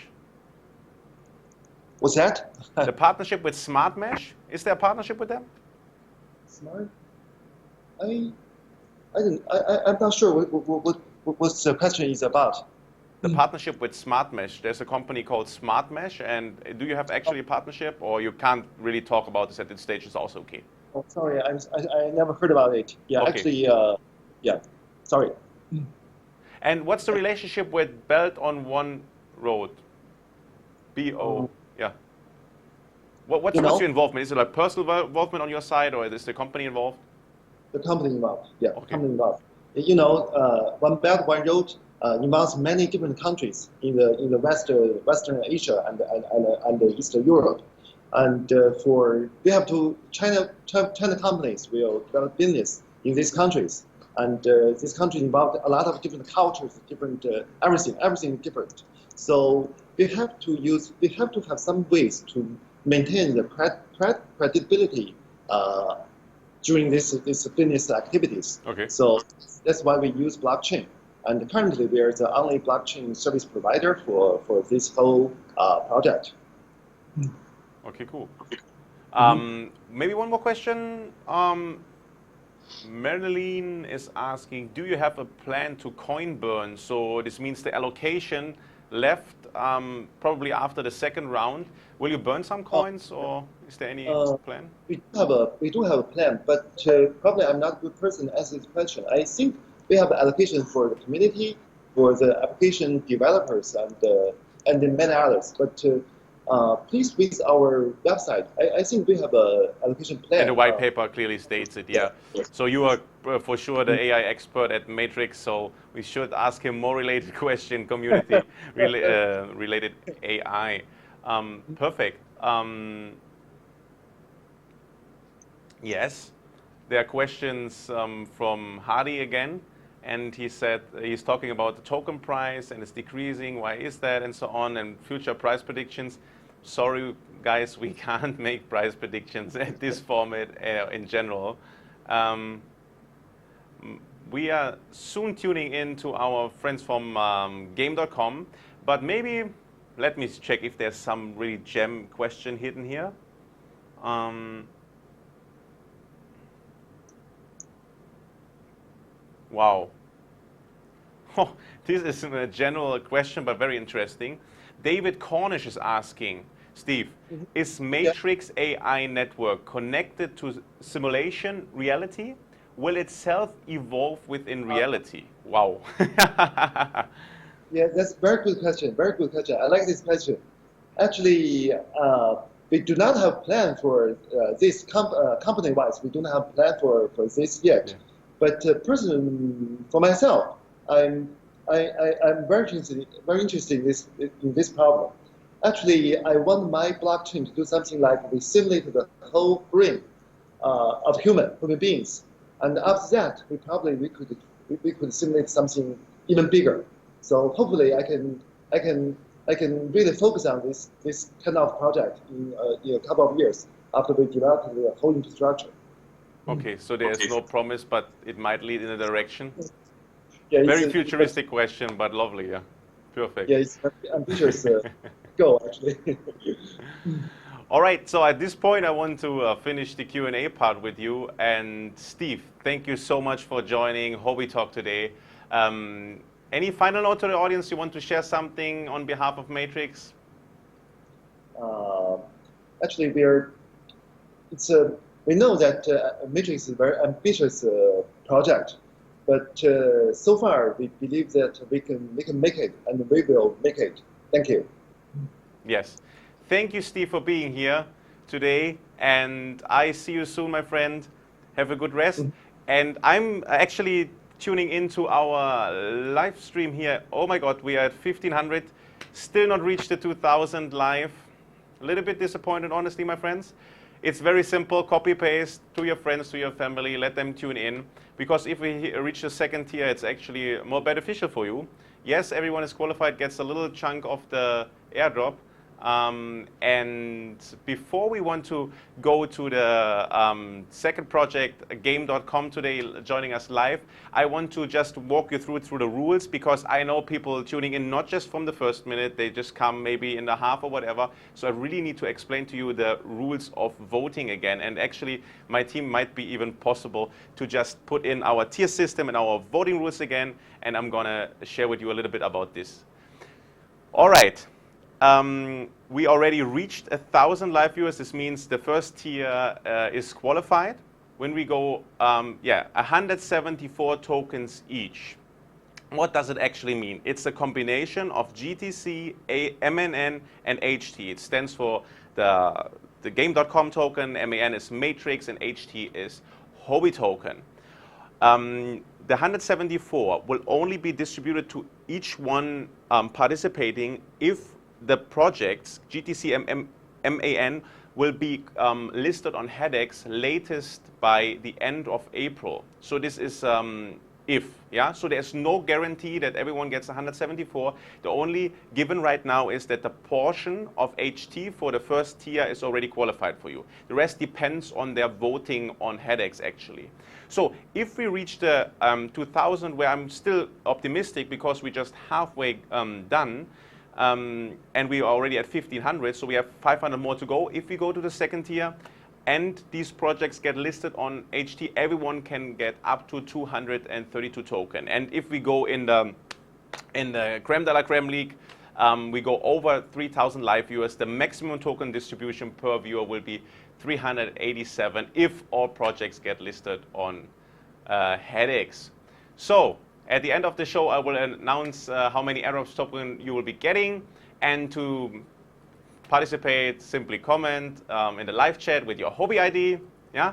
What's that? The partnership with Smart Mesh? Is there a partnership with them? Smart. I'm not sure what the question is about. The partnership with Smart Mesh. There's a company called Smart Mesh, and do you have actually a partnership, or you can't really talk about this at this stage? It's also okay. Oh, sorry, I never heard about it. Yeah, Okay. actually, yeah. Sorry. And what's the relationship with Belt on One Road? BO. Yeah. What's your involvement? Is it like personal involvement on your side, or is the company involved? The company involved. Yeah, Okay. company involved. You know, One Belt One Road involves many different countries in the Western Asia and Eastern Europe, and we have to China companies will develop business in these countries, and these countries involve a lot of different cultures, different everything different. So we have to have some ways to maintain the credibility during this business activities. Okay. So that's why we use blockchain. And currently we are the only blockchain service provider for this whole project. Okay, cool. Maybe one more question. Marilyn is asking, do you have a plan to coin burn? So this means the allocation left probably after the second round. Will you burn some coins, or is there any plan? We do have a plan, but probably I'm not a good person to answer this question. I think we have an allocation for the community, for the application developers, and many others. But please visit our website. I think we have an allocation plan. And the white paper clearly states it, yeah. Yes. So you are for sure the AI expert at Matrix, so we should ask him more related question, community related AI. Perfect. Yes, there are questions from Hardy again, and he said he's talking about the token price and it's decreasing, why is that, and so on, and future price predictions. Sorry guys, we can't make price predictions at this format in general. We are soon tuning in to our friends from game.com, but maybe let me check if there's some really gem question hidden here. Wow. Oh, this is a general question, but very interesting. David Cornish is asking, Steve, is Matrix AI network connected to simulation reality? Will it self-evolve within reality? Wow. Yeah, that's a very good question. Very good question. I like this question. Actually, we do not have plan for this company-wise. We do not have plan for this yet. Yeah. But personally, for myself, I'm very interested in this problem. Actually, I want my blockchain to do something like we simulate the whole brain of human beings, and after that, we could simulate something even bigger. So hopefully, I can really focus on this kind of project in a couple of years after we develop the whole infrastructure. Okay, so there's no promise, but it might lead in a direction. Yeah, very futuristic question, but lovely. Yeah, perfect. Yeah, it's very ambitious goal actually. All right, so at this point, I want to finish the Q&A part with you. And Steve, thank you so much for joining Huobi Talk today. Any final note to the audience? You want to share something on behalf of Matrix? Actually, we know that Matrix is a very ambitious project, but so far we believe that we can make it, and we will make it. Thank you. Yes. Thank you, Steve, for being here today, and I see you soon, my friend. Have a good rest. And I'm actually tuning into our live stream here. Oh my God, we are at 1,500, still not reached the 2,000 live. A little bit disappointed, honestly, my friends. It's very simple, copy paste to your friends, to your family, let them tune in. Because if we reach the second tier, it's actually more beneficial for you. Yes, everyone is qualified, gets a little chunk of the airdrop. And before we want to go to the second project, Game.com today, joining us live, I want to just walk you through the rules, because I know people tuning in not just from the first minute, they just come maybe in the half or whatever. So I really need to explain to you the rules of voting again. And actually, my team might be even possible to just put in our tier system and our voting rules again. And I'm gonna share with you a little bit about this. All right. We already reached 1,000 live viewers. This means the first tier is qualified. When we go, 174 tokens each. What does it actually mean? It's a combination of GTC, MNN, and HT. It stands for the Game.com token, MAN is Matrix, and HT is Huobi token. The 174 will only be distributed to each one participating if the projects, GTC MAN, will be listed on HADAX latest by the end of April. So this is if, yeah? So there's no guarantee that everyone gets 174. The only given right now is that the portion of HT for the first tier is already qualified for you. The rest depends on their voting on HADAX actually. So if we reach the 2,000, where I'm still optimistic because we're just halfway done, and we are already at 1,500, so we have 500 more to go. If we go to the second tier and these projects get listed on HT, everyone can get up to 232 token. And if we go in the creme de la creme league, we go over 3,000 live viewers. The maximum token distribution per viewer will be 387 if all projects get listed on HADAX. So at the end of the show, I will announce how many Airdrop tokens you will be getting. And to participate, simply comment in the live chat with your Huobi ID. Yeah,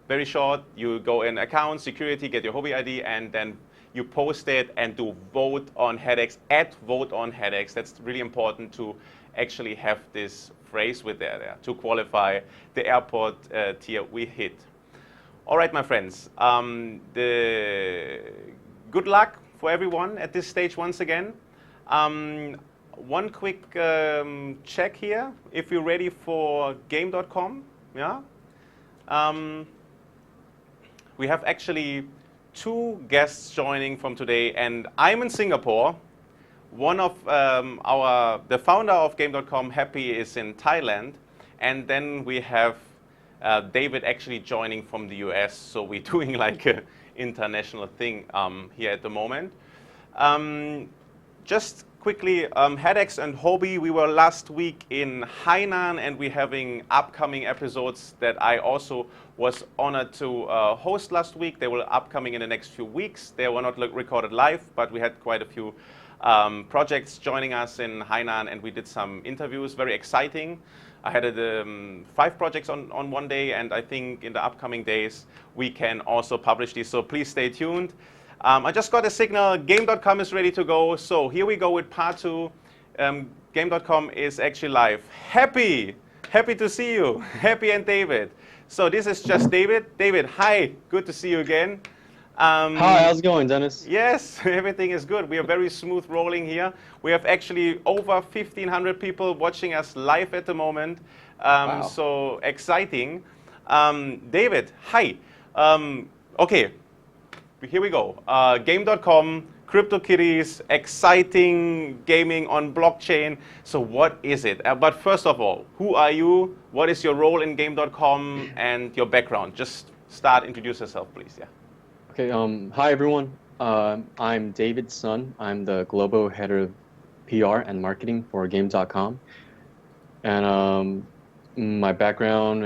very short. You go in account, security, get your Huobi ID, and then you post it and do vote on HADAX, vote on HADAX. That's really important to actually have this phrase with there to qualify the airport tier we hit. All right, my friends. Good luck for everyone at this stage once again. One quick check here, if you're ready for Game.com. Yeah? We have actually 2 guests joining from today, and I'm in Singapore. One of the founder of Game.com, Happy, is in Thailand, and then we have David actually joining from the US, so we're doing like an international thing here at the moment. Just quickly, HADAX and Huobi, we were last week in Hainan, and we're having upcoming episodes that I also was honored to host last week. They were upcoming in the next few weeks. They were not recorded live, but we had quite a few projects joining us in Hainan, and we did some interviews, very exciting. I had 5 projects on one day, and I think in the upcoming days we can also publish these, so please stay tuned. I just got a signal, Game.com is ready to go, so here we go with part 2. Game.com is actually live. Happy to see you, Happy and David. So this is just David. David, hi, good to see you again. Hi, how's it going, Dennis? Yes, everything is good. We are very smooth rolling here. We have actually over 1,500 people watching us live at the moment. Wow. So exciting. David, hi. Okay, here we go. Game.com, CryptoKitties, exciting gaming on blockchain. So what is it? But first of all, who are you? What is your role in Game.com and your background? Just introduce yourself, please. Yeah. Okay, hi everyone. I'm David Sun. I'm the global head of PR and marketing for Game.com. And my background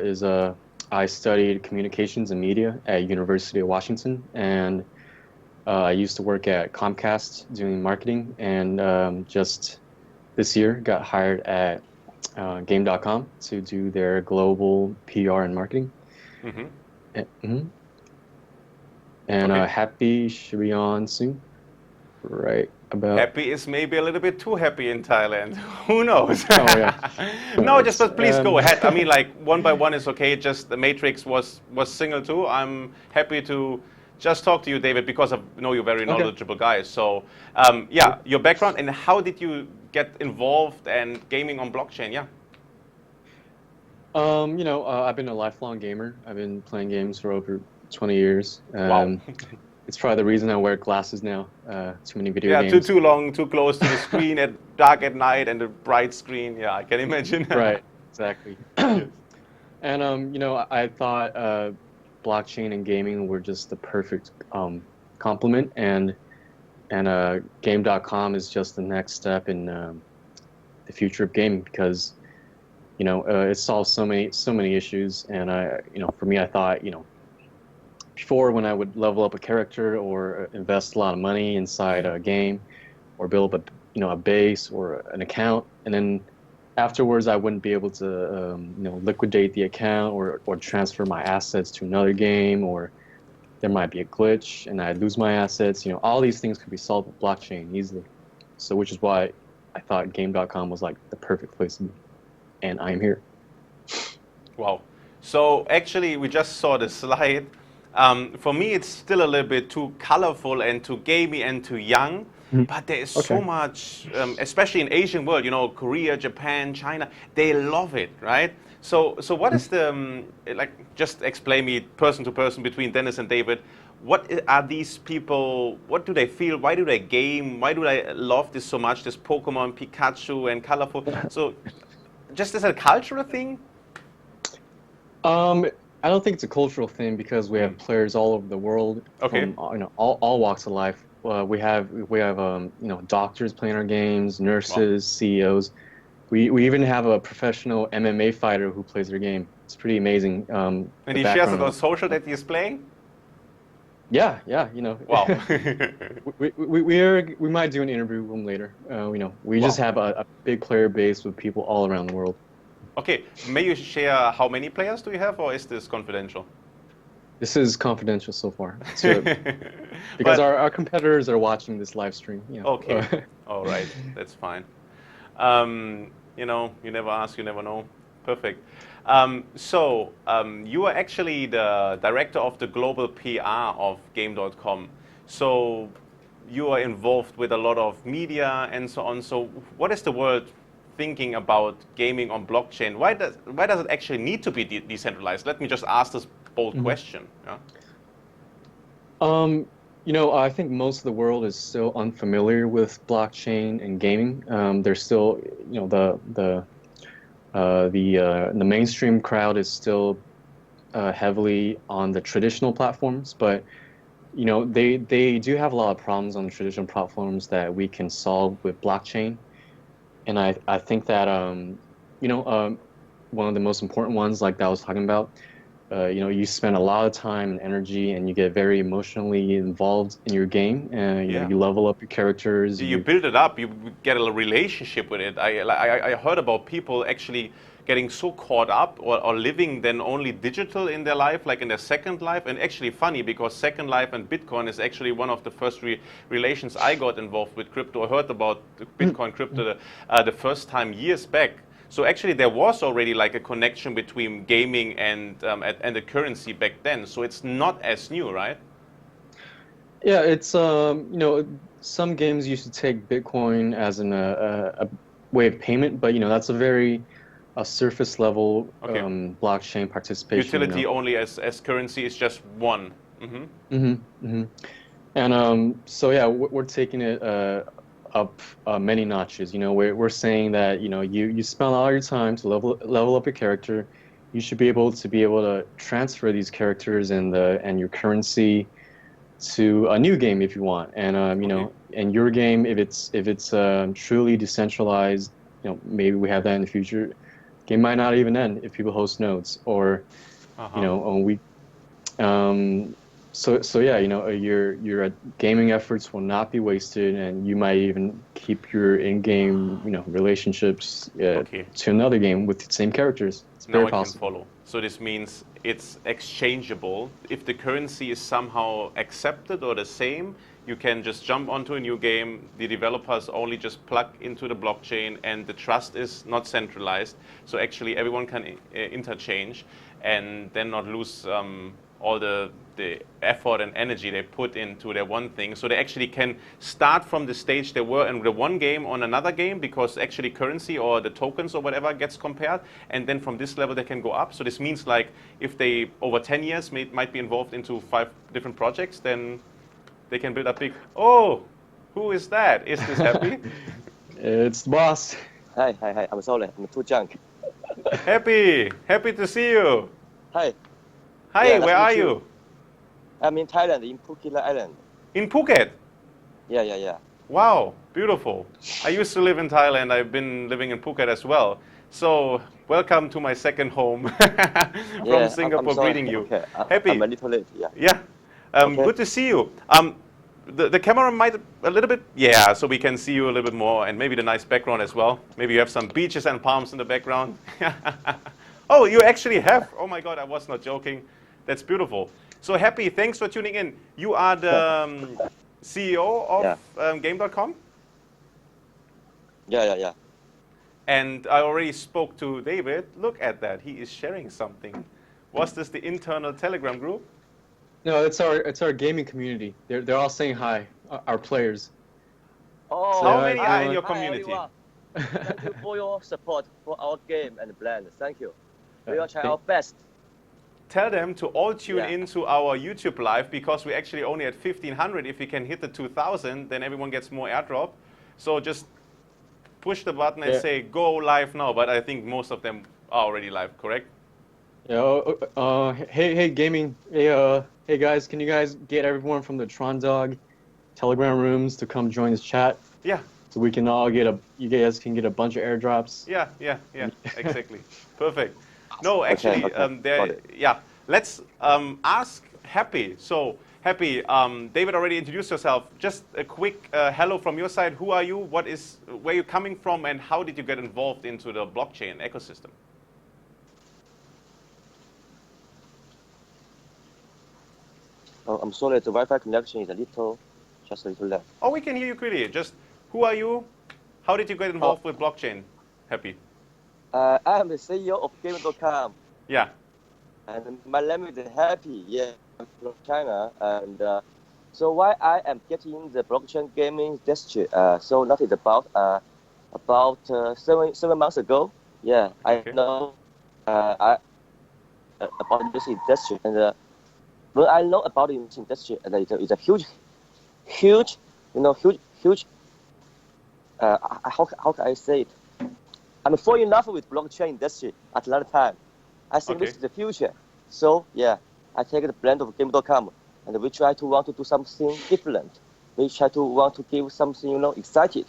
is I studied communications and media at University of Washington, and I used to work at Comcast doing marketing, and just this year got hired at Game.com to do their global PR and marketing. And okay. Happy should be on soon, right? about. Happy is maybe a little bit too happy in Thailand. Who knows? Oh yeah. No, just but please go Um, ahead. I mean, like one by one is okay. Just the Matrix was single too. I'm happy to just talk to you, David, because I know you're very Okay. knowledgeable guy. So yeah, your background and how did you get involved and gaming on blockchain? Yeah. I've been a lifelong gamer. I've been playing games for over 20 years. Wow. It's probably the reason I wear glasses now. Too many video Yeah, games. too long, too close to the screen at dark at night and the bright screen. Yeah, I can imagine. Right, exactly. Yes. And I thought blockchain and gaming were just the perfect complement, and game.com is just the next step in the future of gaming because it solves so many issues. And for me, I thought before, when I would level up a character or invest a lot of money inside a game or build up a base or an account, and then afterwards I wouldn't be able to liquidate the account or transfer my assets to another game, or there might be a glitch and I'd lose my assets. All these things could be solved with blockchain easily. So which is why I thought game.com was like the perfect place to be, and I'm here. Wow. So actually, we just saw the slide. For me, it's still a little bit too colorful and too gamey and too young. But there is so much, especially in Asian world, Korea, Japan, China, they love it, right? So what is the, just explain me person to person between Dennis and David, what are these people, what do they feel, why do they game, why do they love this so much, this Pokemon, Pikachu and colorful? So just as a cultural thing? I don't think it's a cultural thing because we have players all over the world from all walks of life. We have doctors playing our games, nurses, CEOs. We even have a professional MMA fighter who plays their game. It's pretty amazing. And he shares it on social that he's playing? Yeah. Wow. we might do an interview with him later. We just have a big player base with people all around the world. Okay, may you share how many players do you have, or is this confidential? This is confidential so far. Because our competitors are watching this live stream. Okay, all right, that's fine. You never ask, you never know. Perfect. You are actually the director of the global PR of Game.com. So you are involved with a lot of media and so on. So what is the world thinking about gaming on blockchain? Why does it actually need to be decentralized? Let me just ask this bold question. Yeah? I think most of the world is still unfamiliar with blockchain and gaming. There's still, the mainstream crowd is still heavily on the traditional platforms, but they do have a lot of problems on the traditional platforms that we can solve with blockchain. And I think that one of the most important ones, like that I was talking about, you spend a lot of time and energy, and you get very emotionally involved in your game, and you level up your characters. You build it up. You get a relationship with it. I heard about people actually getting so caught up or living then only digital in their life, like in their second life. And actually funny, because Second Life and Bitcoin is actually one of the first relations I got involved with crypto. I heard about Bitcoin crypto the first time years back. So actually there was already like a connection between gaming and the currency back then. So it's not as new, right? Yeah, it's some games used to take Bitcoin as a way of payment, but that's a surface level blockchain participation. Utility only as currency is just one. And so yeah, we're taking it up many notches. We're saying that you spend all your time to level up your character. You should be able to transfer these characters and your currency to a new game if you want. And and your game, if it's truly decentralized, maybe we have that in the future. Game might not even end if people host nodes, or So yeah, your gaming efforts will not be wasted, and you might even keep your in-game, relationships Okay. to another game with the same characters. It's Now very I can possible. follow. So this means it's exchangeable. If the currency is somehow accepted or the same, you can just jump onto a new game. The developers only just plug into the blockchain, and the trust is not centralized. So actually, everyone can interchange, and then not lose all the effort and energy they put into their one thing. So they actually can start from the stage they were in the one game on another game, because actually currency or the tokens or whatever gets compared, and then from this level they can go up. So this means like if they over 10 years might be involved into 5 different projects, then they can build up big. Oh, who is that? Is this Happy? It's the boss. Hi. I'm sorry. I'm too drunk. Happy to see you. Hi. Hi, Yeah, nice where to are meet you? you. I'm in Thailand, in Phuket Island. In Phuket. Yeah. Wow, beautiful. I used to live in Thailand. I've been living in Phuket as well. So welcome to my second home from Yeah, Singapore, I'm sorry. greeting you. Okay. Happy. I'm a little late. Yeah. Yeah. Okay. Good to see you. The camera might a little bit, yeah, so we can see you a little bit more, and maybe the nice background as well. Maybe you have some beaches and palms in the background. Oh, you actually have. Oh my God, I was not joking. That's beautiful. So Happy, thanks for tuning in. You are the CEO of Game.com? Yeah. And I already spoke to David. Look at that. He is sharing something. Was this the internal Telegram group? No, it's our gaming community. They're all saying hi, our players. Oh, How hi, many are in your hi, community? everyone. Thank you for your support for our game and brand. Thank you. We will try our best. Tell them to all tune Yeah. into our YouTube live, because we actually only at 1,500. If we can hit the 2,000, then everyone gets more airdrop. So just push the button and say go live now. But I think most of them are already live, correct? Yeah. Hey, gaming. Hey guys, can you guys get everyone from the Tron Dog Telegram rooms to come join this chat? Yeah, So we can all you guys can get a bunch of airdrops. yeah, exactly. Perfect. No, actually, Got it. yeah. Let's ask Happy. So, Happy, David already introduced yourself. Just a quick hello from your side. Who are you? Where you coming from, and how did you get involved into the blockchain ecosystem? Oh, I'm sorry. The Wi-Fi connection is just a little left. Oh, we can hear you clearly. Just who are you? How did you get involved with blockchain? Happy. I am the CEO of Game.com, Yeah. and my name is Happy. Yeah, I'm from China, and so why I am getting the blockchain gaming industry? So that is about 7 months ago. Yeah, Okay. I know about this industry, and when I know about this industry, it's a huge. How can I say it? I'm falling in love with blockchain industry at that time. I think this Okay. is the future. So yeah, I take the blend of Game.com, and we try to want to do something different. We try to want to give something excited,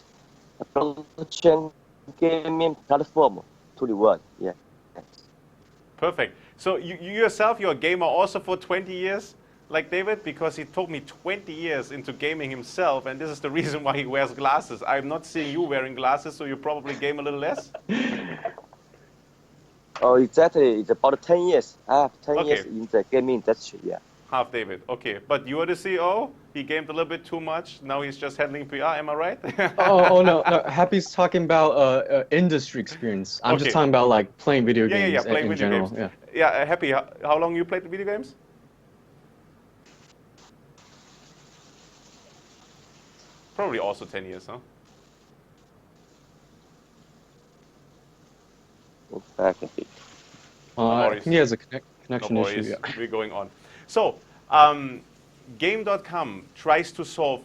a blockchain gaming platform to the world. Yeah. Perfect. So you yourself, you're a gamer also for 20 years, like David, because he told me 20 years into gaming himself, and this is the reason why he wears glasses. I'm not seeing you wearing glasses, so you probably game a little less. Oh, exactly. It's about 10 years. I have 10 Okay. years in the gaming industry. Yeah. Half David. Okay, but you are the CEO. He gamed a little bit too much. Now he's just handling PR. Am I right? Oh no, Happy's talking about industry experience. I'm Okay. just talking about like playing video Yeah, games playing in video general. games. Yeah. Yeah, Happy. How long you played video games? Probably also 10 years, huh? Back a bit. I worries. think he has a No connection worries. issue. Yeah. We're going on. So, Game.com tries to solve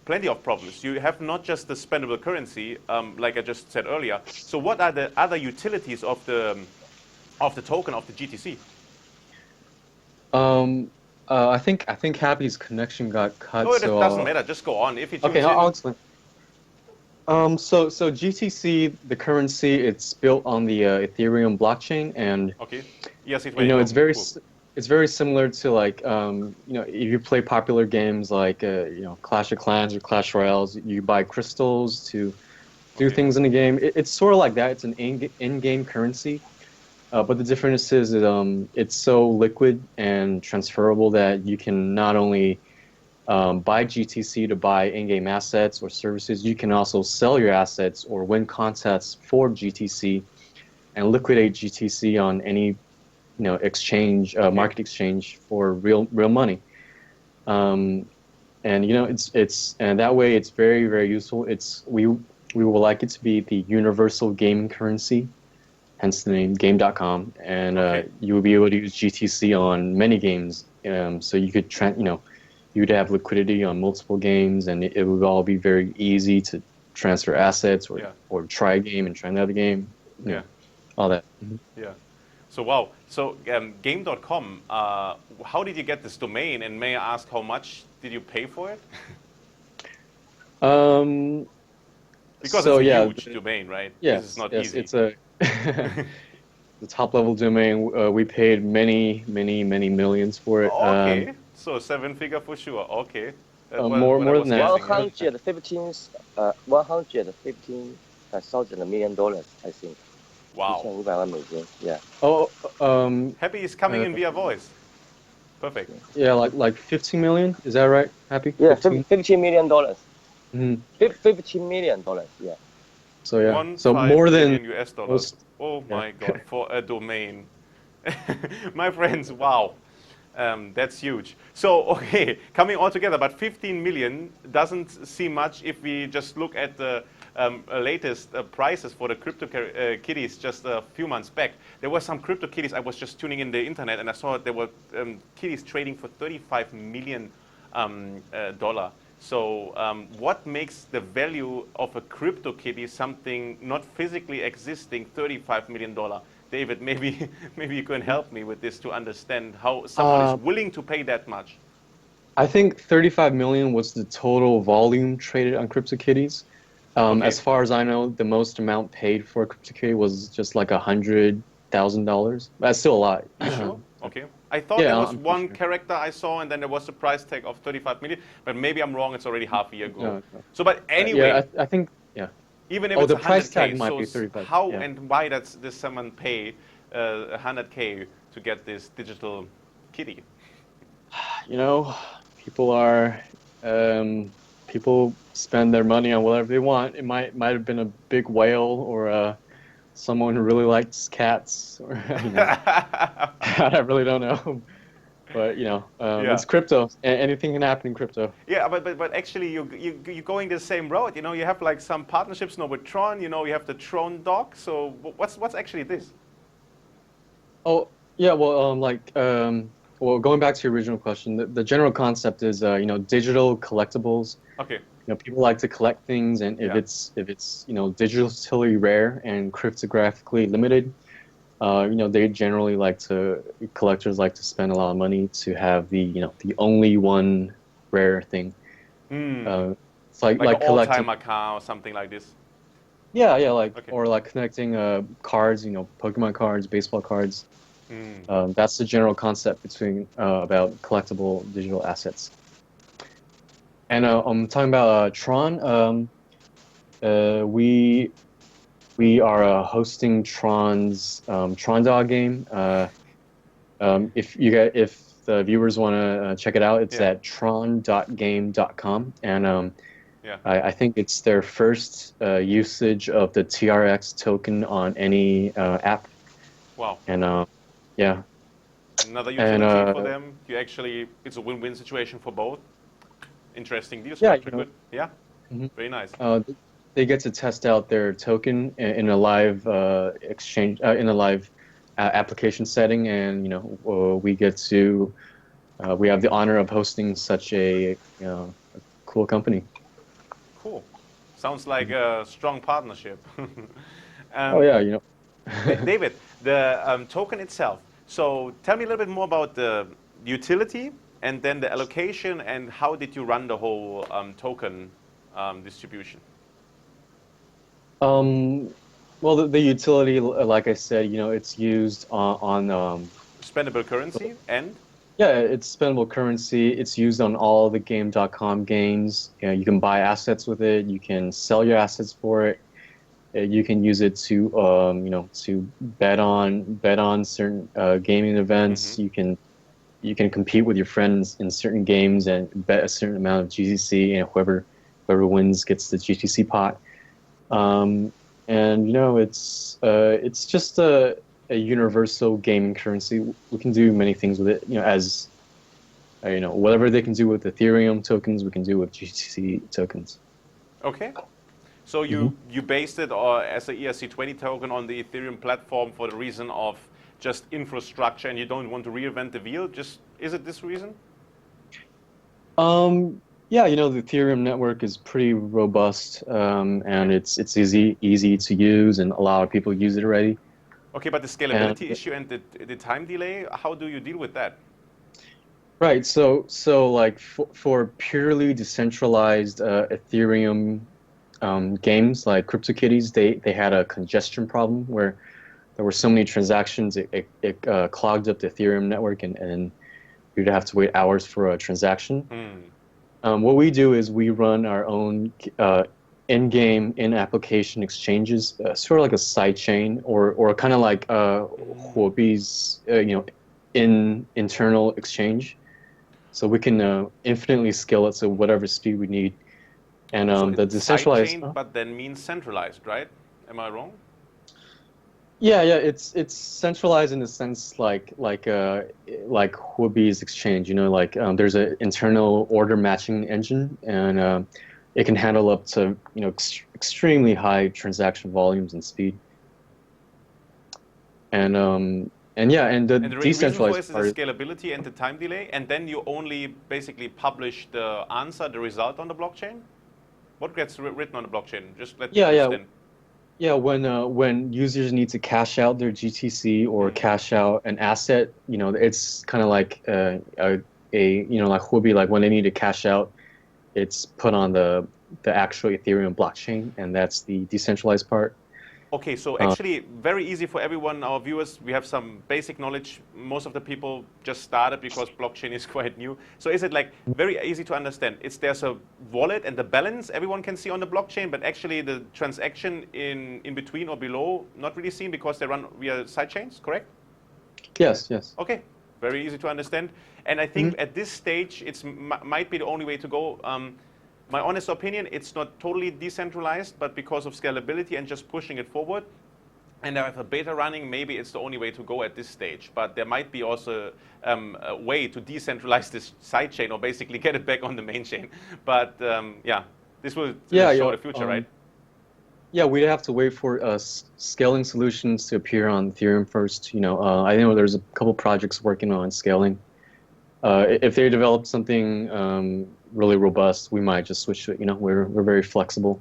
plenty of problems. You have not just the spendable currency, like I just said earlier. So, what are the other utilities of the token of the GTC? I think Happy's connection got cut. No, it so doesn't matter. Just go on. If you tunes Okay, in, I'll explain. So GTC, the currency, it's built on the Ethereum blockchain, and okay. ERC20. it's very Cool. it's very similar to like if you play popular games like Clash of Clans or Clash Royales, you buy crystals to do things in the game. It's sort of like that. It's an in-game currency, but the difference is that, it's so liquid and transferable that you can not only buy GTC to buy in-game assets or services, you can also sell your assets or win contests for GTC and liquidate GTC on any exchange, market exchange for real money. And and that way it's very, very useful. We would like it to be the universal gaming currency, hence the name game.com, and you will be able to use GTC on many games. So you could you would have liquidity on multiple games, and it would all be very easy to transfer assets or try a game and try another game. All that. Yeah. So wow. So game.com, how did you get this domain? And may I ask how much did you pay for it? Because it's a huge domain, right? Yes, this is not easy. It's a the top level domain. We paid many millions for it. Okay, so 7-figure for sure. Okay, more than that. $115,000 million, I think. Wow. Yeah. Happy is coming in via voice. Perfect. Yeah, like 15 million. Is that right? Happy? Yeah, $15 million. Mm-hmm. $15 million. Yeah. So yeah. 1.5 more than million US dollars. Oh my God, for a domain. My friends, wow. That's huge. So, okay, coming all together, but 15 million doesn't seem much if we just look at the latest prices for the crypto kitties just a few months back. There were some crypto kitties. I was just tuning in the internet and I saw there were kitties trading for $35 million. So what makes the value of a crypto kitty something not physically existing $35 million? David, maybe you can help me with this to understand how someone is willing to pay that much. I think 35 million was the total volume traded on CryptoKitties. As far as I know, the most amount paid for a CryptoKitty was just like $100,000. That's still a lot. You sure? Okay. I thought there was one character I saw, and then there was a price tag of 35 million. But maybe I'm wrong. It's already half a year ago. No. So, but anyway, I think even if it's the price 100K, tag might be 35. How and why does someone pay 100K to get this digital kitty? People spend their money on whatever they want. It might have been a big whale or someone who really likes cats, or I really don't know. But it's crypto. Anything can happen in crypto. Yeah, but actually you're going the same road. You have like some partnerships now with Tron. You have the Tron dog. So what's actually this? Oh yeah, well going back to your original question, the general concept is digital collectibles. Okay. People like to collect things, and if it's digitally rare and cryptographically limited, collectors like to spend a lot of money to have the only one rare thing. It's like an collecting all-timer car or something like this. Or like connecting cards, Pokemon cards, baseball cards. That's the general concept about collectible digital assets. And I'm talking about Tron. We are hosting Tron's Tron Dog game. If the viewers want to check it out, it's at tron.game.com, and I think it's their first usage of the TRX token on any app. Wow. And another utility for them. It's a win-win situation for both. Interesting deal structure. Good. Yeah. Mm-hmm. Very nice. They get to test out their token in a live exchange, in a live application setting, and we get to we have the honor of hosting such a cool company. Cool. Sounds like a strong partnership. David, the token itself. So tell me a little bit more about the utility and then the allocation, and how did you run the whole token distribution? Well, the utility, like I said, it's used on spendable currency and? Yeah, it's spendable currency. It's used on all the Game.com games. You can buy assets with it. You can sell your assets for it. You can use it to, to bet on certain gaming events. You can compete with your friends in certain games and bet a certain amount of GTC, and whoever wins gets the GTC pot. And it's just a universal gaming currency. We can do many things with it. As whatever they can do with Ethereum tokens, we can do with GTC tokens. Okay. So you based it as an ERC20 token on the Ethereum platform for the reason of just infrastructure, and you don't want to reinvent the wheel. Is it this reason? Yeah, the Ethereum network is pretty robust, and it's easy to use, and a lot of people use it already. Okay, but the scalability issue and the time delay, how do you deal with that? Right. So like for purely decentralized Ethereum games like CryptoKitties, they had a congestion problem where there were so many transactions, it clogged up the Ethereum network, and you'd have to wait hours for a transaction. What we do is we run our own in-game, in-application exchanges, sort of like a side chain, or kind of like Huobi's internal exchange. So we can infinitely scale it to whatever speed we need. And so the decentralized, side chain, but then means centralized, right? Am I wrong? Yeah, it's centralized in the sense like Huobi's exchange. There's an internal order matching engine, and it can handle up to extremely high transaction volumes and speed. And the decentralized part is the scalability and the time delay, and then you only basically publish the answer, the result on the blockchain. What gets written on the blockchain? Just let me understand. Yeah, when users need to cash out their GTC or cash out an asset, it's kind of like like Huobi, like when they need to cash out, it's put on the actual Ethereum blockchain, and that's the decentralized part. Okay, so actually very easy for everyone, our viewers. We have some basic knowledge. Most of the people just started because blockchain is quite new. So is it like very easy to understand? There's a wallet and the balance everyone can see on the blockchain, but actually the transaction in between or below not really seen because they run via sidechains, correct? Yes. Okay, very easy to understand. And I think at this stage it might be the only way to go. My honest opinion, it's not totally decentralized, but because of scalability and just pushing it forward, and I have a beta running, maybe it's the only way to go at this stage. But there might be also a way to decentralize this sidechain or basically get it back on the main chain. But this will show the future, right? Yeah, we'd have to wait for scaling solutions to appear on Ethereum first. I know there's a couple projects working on scaling. If they develop something really robust, we might just switch to it. We're very flexible.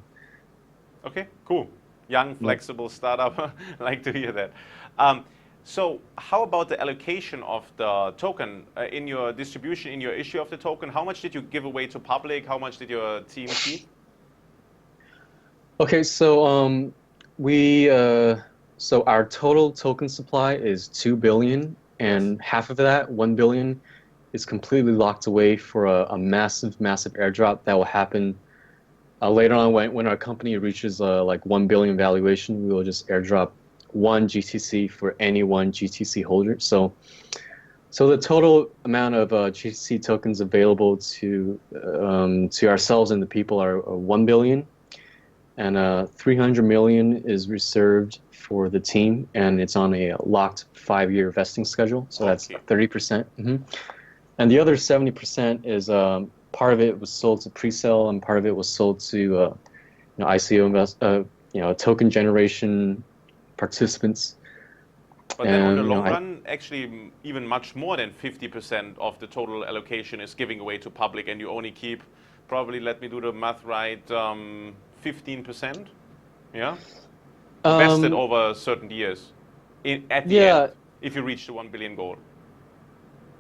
Okay, cool. Young, flexible startup. I like to hear that. So how about the allocation of the token in your distribution, in your issue of the token? How much did you give away to public? How much did your team keep? Okay, so our total token supply is 2 billion, and half of that, 1 billion, is completely locked away for a massive airdrop that will happen later on when our company reaches like 1 billion valuation. We will just airdrop 1 GTC for any 1 GTC holder. So the total amount of GTC tokens available to ourselves and the people are 1 billion, and 300 million is reserved for the team, and it's on a locked 5-year vesting schedule. So that's 30%. And the other 70% is part of it was sold to pre-sale, and part of it was sold to ICO token generation participants. But then on the long run, actually even much more than 50% of the total allocation is giving away to public, and you only keep probably, let me do the math right, 15%, vested over certain years at the end, if you reach the 1 billion goal.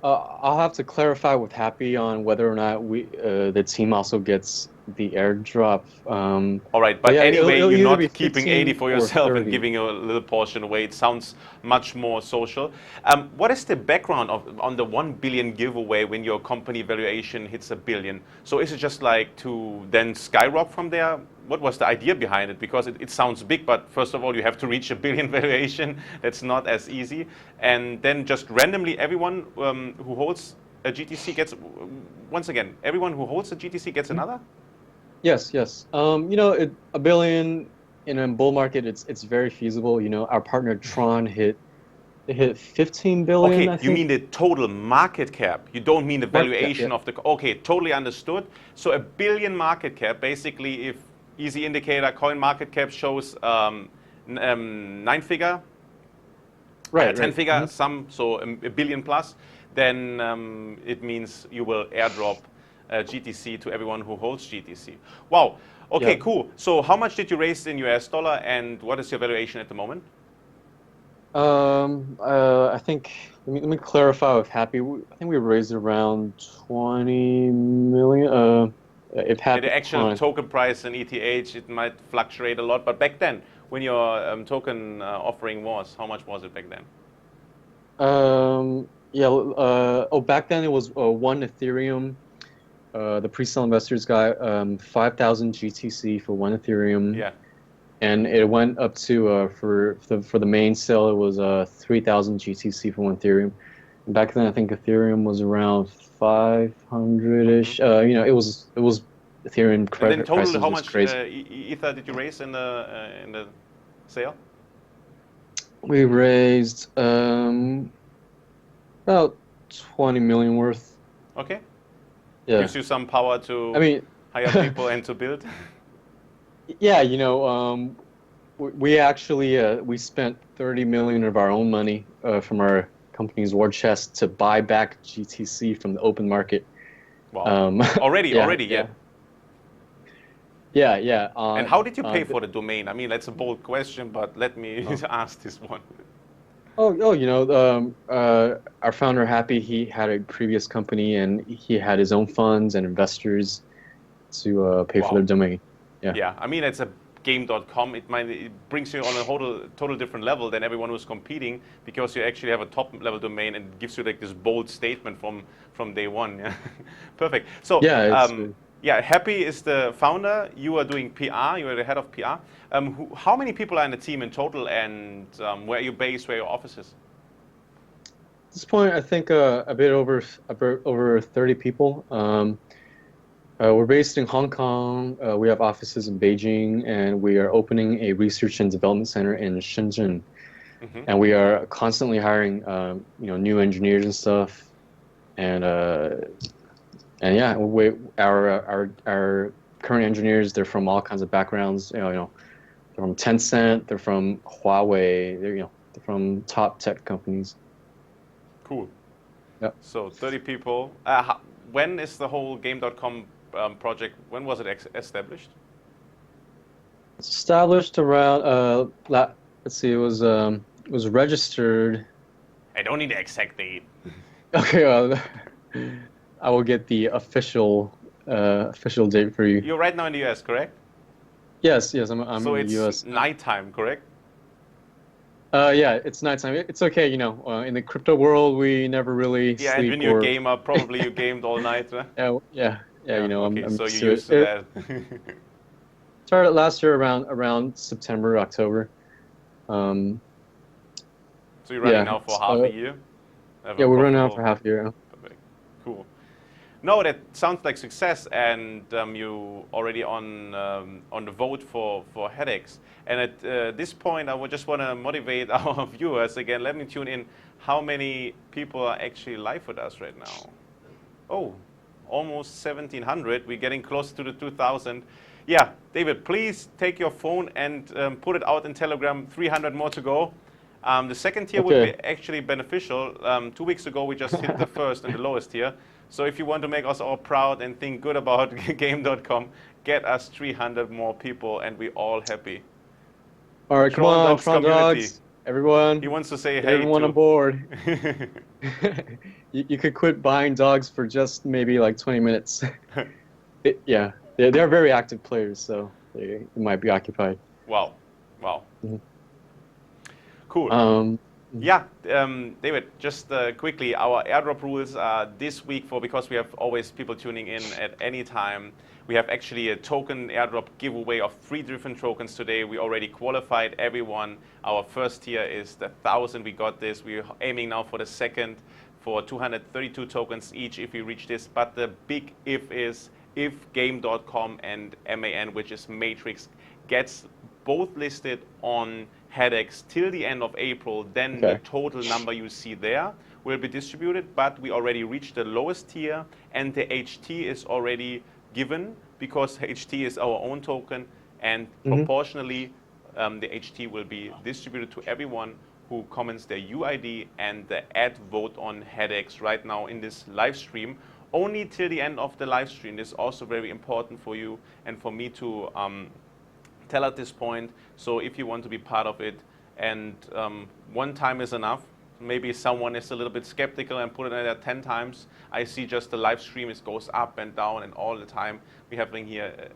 I'll have to clarify with Happy on whether or not the team also gets the airdrop. All right, but yeah, anyway, it'll you're either not be keeping 15 80 for or yourself and 30. giving a little portion away. It sounds much more social. What is the background on the 1 billion giveaway when your company valuation hits a billion? So is it just like to then skyrocket from there? What was the idea behind it? Because it sounds big, but first of all, you have to reach a billion valuation. That's not as easy. And then just randomly, everyone who holds a GTC gets, once again, everyone who holds a GTC gets another? Yes, yes. You know, a billion in a bull market, it's very feasible. You know, our partner Tron hit 15 billion, Okay, I you think. mean the total market cap. You don't mean the Market cap, valuation yeah. of the. Okay, totally understood. So a billion market cap, basically, if easy indicator coin market cap shows 9-figure, Right, 10-figure sum, so a billion plus, then it means you will airdrop GTC to everyone who holds GTC. Wow. Okay, Yeah. cool. So how much did you raise in US dollar, and what is your valuation at the moment? I think let me clarify with Happy. I think we raised around 20 million. If Happy The actual token price in ETH, it might fluctuate a lot, but back then, when your token offering was, how much was it back then? Yeah. Back then it was 1 Ethereum. The pre-sale investors got 5,000 GTC for 1 Ethereum. Yeah. And it went up to for the main sale, it was 3,000 GTC for 1 Ethereum. And back then, I think Ethereum was around 500-ish. You know, it was Ethereum And then total, prices how was much crazy. Ether did you raise in the sale? We raised about 20 million worth. Okay. Yeah. Gives you some power to I mean, hire people and to build. yeah, you know, we actually we spent 30 million of our own money from our company's war chest to buy back GTC from the open market. Wow. Already, yeah. Yeah. And how did you pay for the domain? I mean, that's a bold question, but let me ask this one. You know, our founder Happy, he had a previous company and he had his own funds and investors to pay for their domain. Yeah. Yeah, I mean, it's a game.com. It brings you on a total different level than everyone who's competing, because you actually have a top level domain and it gives you like this bold statement from day one. Yeah. Perfect. So yeah, Happy is the founder. You are doing PR. You are the head of PR. How many people are in the team in total, and where are you based? Where are your offices? At this point, I think a bit over 30 people. We're based in Hong Kong. We have offices in Beijing, and we are opening a research and development center in Shenzhen. And we are constantly hiring, you know, new engineers and stuff. And yeah, our current engineers, they're from all kinds of backgrounds. You know, they're from Tencent, they're from Huawei, they're from top tech companies. Cool. Yeah. So 30 people. When is the whole game.com project? When was it established? It's established around. Let's see. It was registered. I don't need the exact date. Okay. I will get the official date for you. You're right now in the US, correct? Yes. I'm so in the US. So it's nighttime, correct? Yeah, it's nighttime. It's okay, you know. In the crypto world, we never really sleep. And when you're a gamer, probably you gamed all night. Huh? Yeah. You know, okay, I'm so you're used to that. Started last year around September, October. So you're running now for half a year? Yeah, we're running now for half a year. Perfect. Cool. No, that sounds like success, and you already on the vote for HADAX. And at this point, I would just want to motivate our viewers again. Let me tune in. How many people are actually live with us right now? Oh, almost 1,700. We're getting close to the 2,000. Yeah, David, please take your phone and put it out in Telegram. 300 more to go. The second tier would be actually beneficial. 2 weeks ago, we just hit the first and the lowest tier. So if you want to make us all proud and think good about game.com, get us 300 more people and we're all happy. All right, come on, Tron Dogs. Everyone. He wants to say hey. Everyone on board. you could quit buying dogs for just maybe like 20 minutes. Yeah. they're very active players, so they might be occupied. Wow, wow. Mhm. Cool. Yeah, David, just quickly, our airdrop rules are this week because we have always people tuning in at any time. We have actually a token airdrop giveaway of 3 different tokens today. We already qualified everyone. Our first tier is the 1,000. We got this. We're aiming now for the second for 232 tokens each if we reach this. But the big if is if game.com and MAN, which is Matrix, gets both listed on HADAX till the end of April, then the total number you see there will be distributed, but we already reached the lowest tier and the HT is already given because HT is our own token and proportionally the HT will be distributed to everyone who comments their UID and the add vote on HADAX right now in this live stream. Only till the end of the live stream. This is also very important for you and for me to tell at this point. So if you want to be part of it, and one time is enough. Maybe someone is a little bit skeptical and put it in there 10 times. I see just the live stream, it goes up and down and all the time. We have here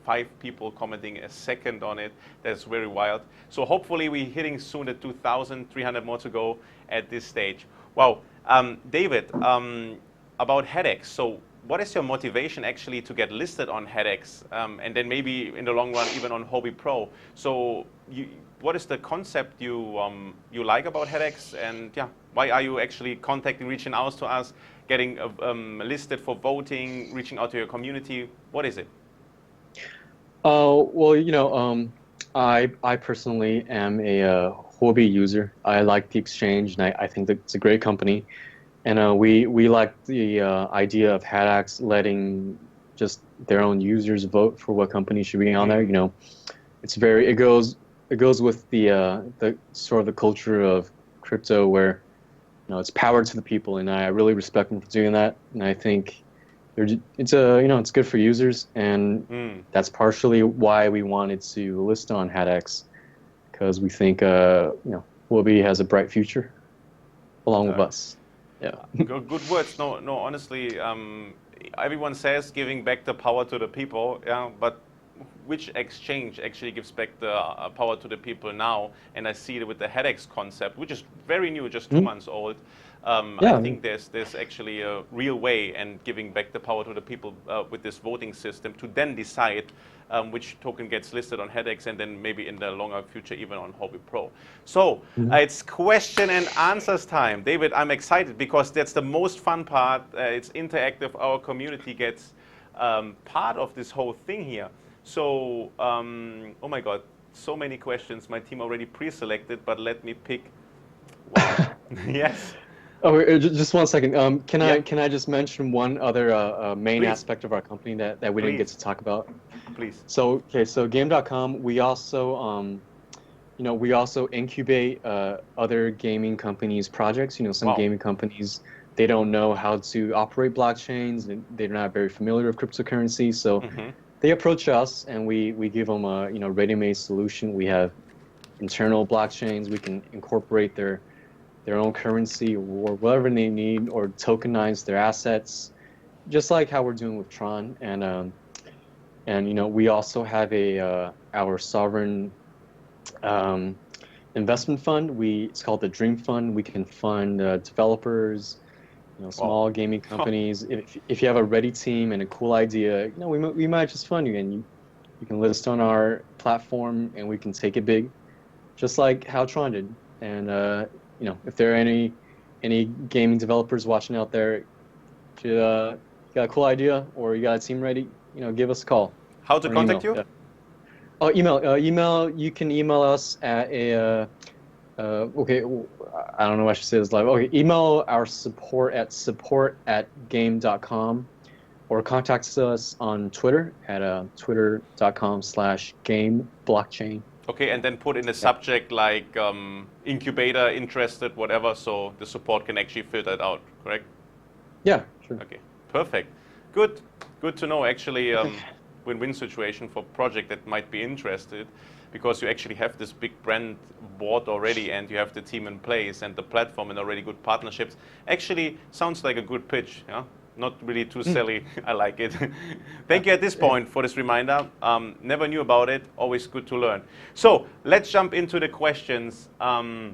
5 people commenting a second on it. That's very wild. So hopefully we're hitting soon the 2,300 more to go at this stage. Wow. David, about HADAX. So what is your motivation actually to get listed on HADAX and then maybe in the long run even on Huobi.pro? So what is the concept you like about HADAX, and yeah, why are you actually reaching out to us, getting listed for voting, reaching out to your community? What is it? Well, you know, I personally am a Huobi user. I like the exchange, and I think that it's a great company. And we like the idea of HADAX letting just their own users vote for what company should be on there. You know, it goes with the sort of the culture of crypto where, you know, it's power to the people, and I really respect them for doing that. And I think it's good for users, and that's partially why we wanted to list on HADAX, because we think Huobi has a bright future along with us. Yeah. Good words. No. Honestly, everyone says giving back the power to the people. Yeah, but which exchange actually gives back the power to the people now? And I see it with the HADAX concept, which is very new, just 2 months old. I think there's actually a real way and giving back the power to the people with this voting system to then decide which token gets listed on HADAX and then maybe in the longer future even on Huobi.pro. So it's question and answers time. David, I'm excited because that's the most fun part. It's interactive. Our community gets part of this whole thing here. So, oh my God, so many questions. My team already pre-selected, but let me pick one. Yes. Oh, just 1 second. Can I just mention one other main aspect of our company that we didn't get to talk about? Please. So Game.com, we also we also incubate other gaming companies' projects. You know, some gaming companies, they don't know how to operate blockchains, and they're not very familiar with cryptocurrency. So they approach us, and we give them a ready-made solution. We have internal blockchains. We can incorporate their own currency or whatever they need, or tokenize their assets, just like how we're doing with Tron. And we also have our sovereign investment fund. It's called the Dream Fund. We can fund developers, small gaming companies. If you have a ready team and a cool idea, we might just fund you, and you can list on our platform, and we can take it big, just like how Tron did. And if there are any gaming developers watching out there, if you got a cool idea or you got a team ready, give us a call. How to contact you? Yeah. Oh, email. You can email us at okay, I don't know what I should say this live. Okay, email our support@game.com, or contact us on Twitter at twitter.com/gameblockchain. Okay, and then put in the subject like incubator, interested, whatever, so the support can actually filter it out, correct? Yeah, sure. Okay, perfect. Good to know. Actually, win-win situation for project that might be interested, because you actually have this big brand board already, and you have the team in place and the platform and already good partnerships. Actually, sounds like a good pitch. Yeah, Not really too silly. I like it. Thank you at this point for this reminder. Never knew about it. Always good to learn. So let's jump into the questions. Oh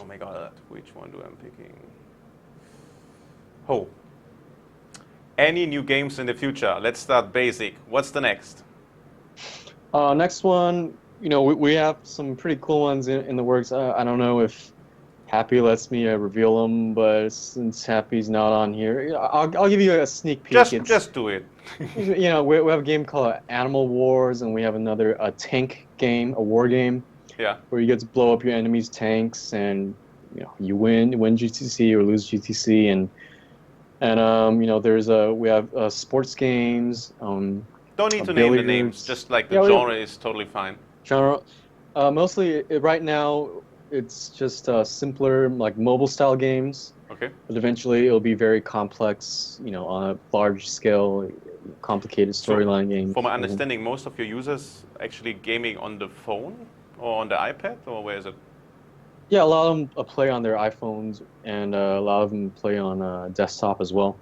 my God, which one do I'm picking? Oh. Any new games in the future? Let's start basic. What's the next? Next one, we have some pretty cool ones in the works. I don't know if Happy lets me reveal them, but since Happy's not on here, I'll give you a sneak peek. Just do it. We have a game called Animal Wars, and we have a tank game, a war game. Yeah. Where you get to blow up your enemies' tanks, and you win GTC or lose GTC, and we have sports games. Don't need to name the names. Just like the genre is totally fine. Genre, mostly right now it's just simpler like mobile style games. Okay. But eventually it'll be very complex, on a large scale, complicated storyline games. From my understanding, most of your users actually gaming on the phone or on the iPad, or where is it? Yeah, a lot of them play on their iPhones, and a lot of them play on desktop as well.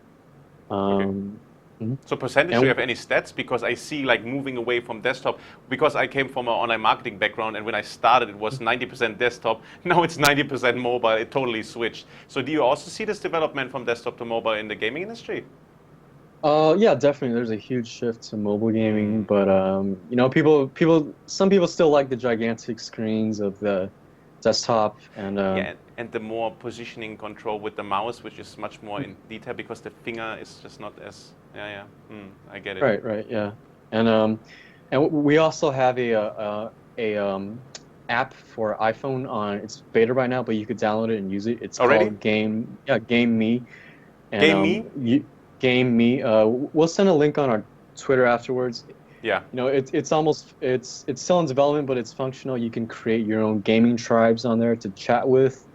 So percentage, do you have any stats? Because I see like moving away from desktop, because I came from an online marketing background, and when I started it was 90% desktop. Now it's 90% mobile. It totally switched. So do you also see this development from desktop to mobile in the gaming industry? Yeah, definitely. There's a huge shift to mobile gaming, but some people still like the gigantic screens of the desktop, and and the more positioning control with the mouse, which is much more in detail, because the finger is just not as I get it. Right, yeah, and we also have a app for iPhone on it's beta right now, but you could download it and use it. It's called Game Me. And, Game Me. Game Me. We'll send a link on our Twitter afterwards. Yeah. It's still in development, but it's functional. You can create your own gaming tribes on there to chat with.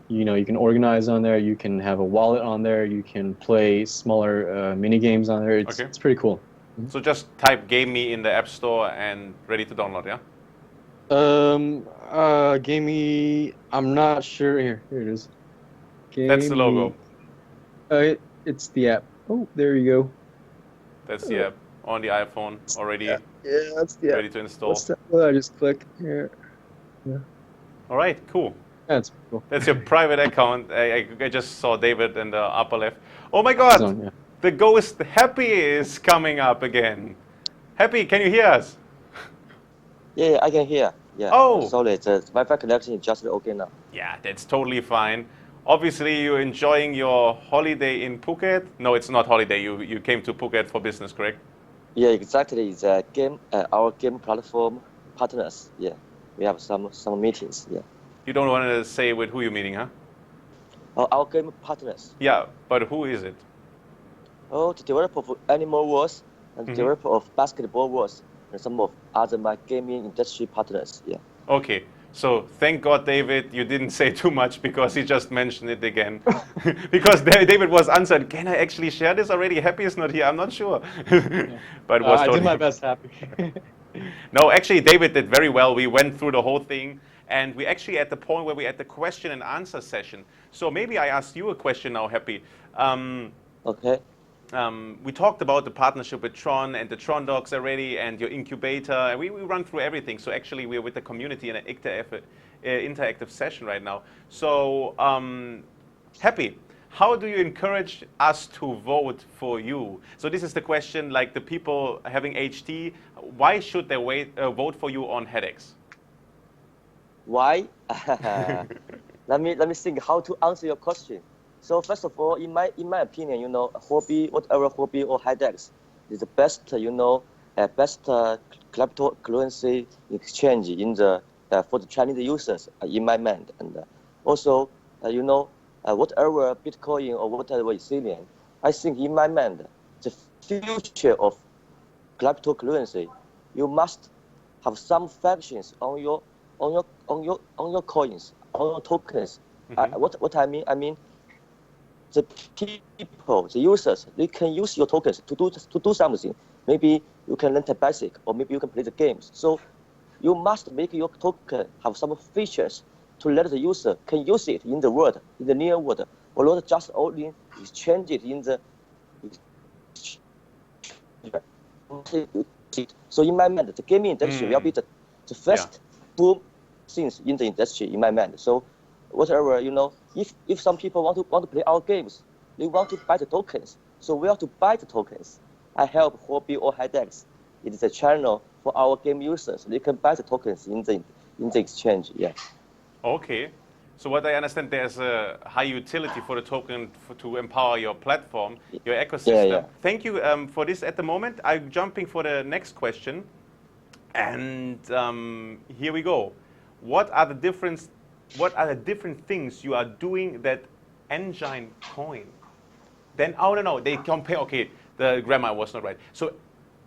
You can organize on there. You can have a wallet on there. You can play smaller mini games on there. It's pretty cool. So just type Game Me in the App Store and ready to download, yeah? Game Me. I'm not sure. Here it is. That's the logo. It's the app. Oh, there you go. That's the app on the iPhone already. Yeah, that's the app. Ready to install. What's that? Well, I just click here. Yeah. All right, cool. That's cool. That's your private account. I just saw David in the upper left. Oh my God! The ghost Happy is coming up again. Happy, can you hear us? Yeah, I can hear. Yeah. Oh. Sorry, the Wi-Fi connection is just okay now. Yeah, that's totally fine. Obviously, you're enjoying your holiday in Phuket. No, it's not holiday. You came to Phuket for business, correct? Yeah, exactly. It's our game platform partners. Yeah, we have some meetings. Yeah. You don't want to say with who you're meeting, huh? Our game partners. Yeah, but who is it? Oh, the developer of Animal Wars and the developer of Basketball Wars and some of other my gaming industry partners. Yeah. Okay. So thank God, David, you didn't say too much because he just mentioned it again. Because David was answered, can I actually share this already? Happy is not here. I'm not sure. But it was I totally... did my best, Happy. No, actually, David did very well. We went through the whole thing. And we actually at the point where we're at the question and answer session. So maybe I asked you a question now, Happy. Okay. We talked about the partnership with Tron and the Tron Docs already and your incubator. And we run through everything. So actually we're with the community in an interactive session right now. So Happy, how do you encourage us to vote for you? So this is the question, like the people having HT, why should they vote for you on HADAX? Why? Let me think how to answer your question. So first of all, in my opinion, Huobi, whatever Huobi or HADAX is the best, best cryptocurrency exchange in the for the Chinese users, in my mind, and also, whatever Bitcoin or whatever Ethereum, I think in my mind, the future of cryptocurrency, you must have some fractions on your coins, on your tokens. What I mean, the people, the users, they can use your tokens to do something. Maybe you can rent a bicycle, or maybe you can play the games. So you must make your token have some features to let the user can use it in the world, in the near world, or not just only exchange it in the So in my mind, the gaming industry will be the first boom things in the industry. In my mind, so whatever if some people want to play our games, they want to buy the tokens. So we have to buy the tokens. I help Huobi or HADAX. It is a channel for our game users. They can buy the tokens in the exchange. Yeah. Okay. So what I understand, there's a high utility for the token to empower your platform, your ecosystem. Yeah. Thank you for this at the moment. I'm jumping for the next question. And here we go. What are the different things you are doing that Engine Coin? Then, no, they compare, okay, the grammar was not right. So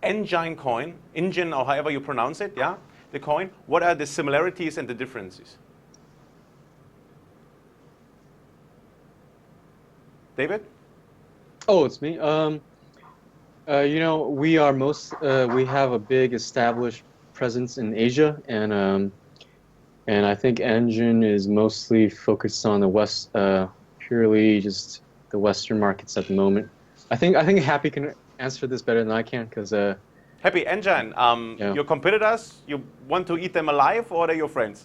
Engine Coin, Engine or however you pronounce it, yeah, the coin, what are the similarities and the differences? David? Oh, it's me. We have a big established presence in Asia, and I think Engine is mostly focused on the West, purely just the Western markets at the moment. I think Happy can answer this better than I can, because Happy, Engine, your competitors, you want to eat them alive, or they're your friends?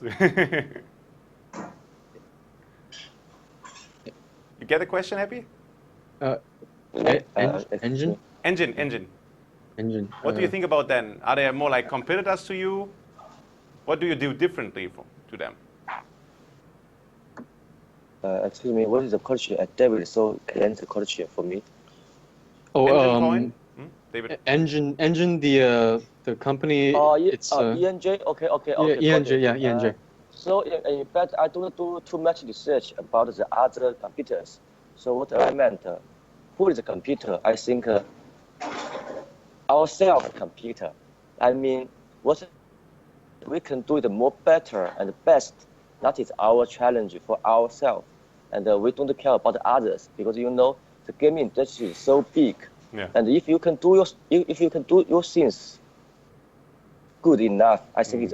You get the question, Happy? Engine. Engine. What do you think about them? Are they more like competitors to you? What do you do differently to them? Excuse me, what is the culture at David? So explain the culture for me. Engine Coin? David. Engine, the company. It's ENJ. Okay. Yeah, ENJ. So in fact, I don't do too much research about the other computers. So what I meant, who is the computer? I think ourselves computer. I mean, what we can do it more better and best. That is our challenge for ourselves, and we don't care about others, because the gaming industry is so big. Yeah. And if you can do your things good enough, I think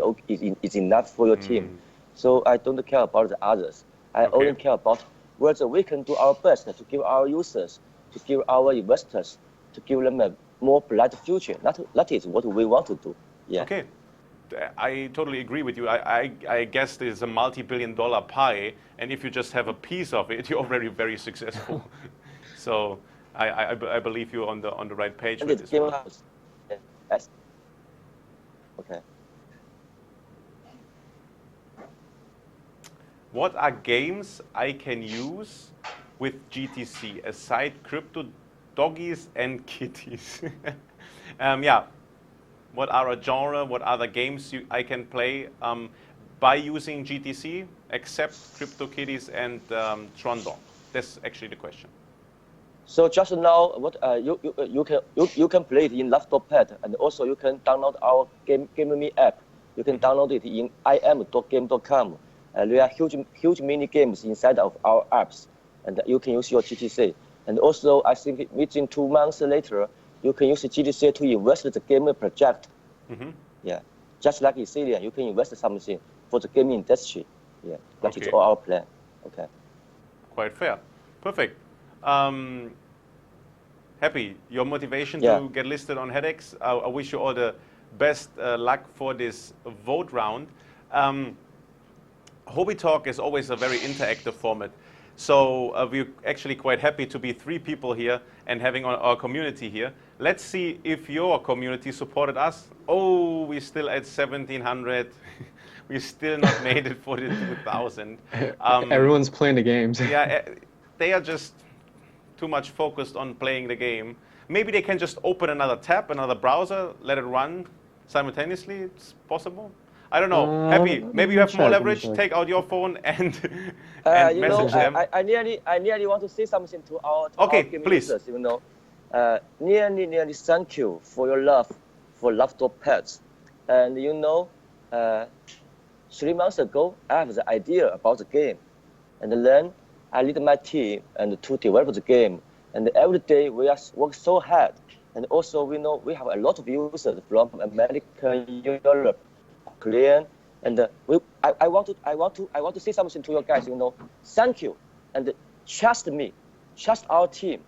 it's enough for your team. So I don't care about the others. I only care about whether we can do our best to give our users, to give our investors, to give them a more bright future. That is what we want to do. Yeah. Okay. I totally agree with you. I guess there's a multi-billion-dollar pie, and if you just have a piece of it, you're very, very successful. So I believe you're on the right page with this one. Yes. Okay. What are games I can use with GTC aside crypto doggies and kitties? What are a genre? What are the games I can play by using GTC except crypto kitties and Trondon? That's actually the question. So just now, what you can play it in laptop pad, and also you can download our Game.me app. You can download it in im.game.com. There are huge mini games inside of our apps, and you can use your GTC. And also, I think within 2 months later, you can use the GTC to invest in the gaming project. Yeah, just like Ethereum, you can invest something for the gaming industry. Yeah, that is all our plan. Okay. Quite fair. Perfect. Happy, your motivation to get listed on HADAX. I wish you all the best luck for this vote round. Huobi Talk is always a very interactive format. So we're actually quite happy to be 3 people here and having our community here. Let's see if your community supported us. Oh, we're still at 1,700. We still not made it for the 2,000. Everyone's playing the games. Yeah, they are just too much focused on playing the game. Maybe they can just open another tab, another browser, let it run simultaneously. It's possible. I don't know. Happy. Maybe you have more leverage. Take out your phone and message them. I nearly want to say something to our game please. users. Nearly thank you for your love for laptop pads. And 3 months ago, I have the idea about the game, and then I lead my team and to develop the game. And every day we work so hard. And also we have a lot of users from America, Europe, Korean, and I want to say something to you guys. Thank you, and trust me, trust our team,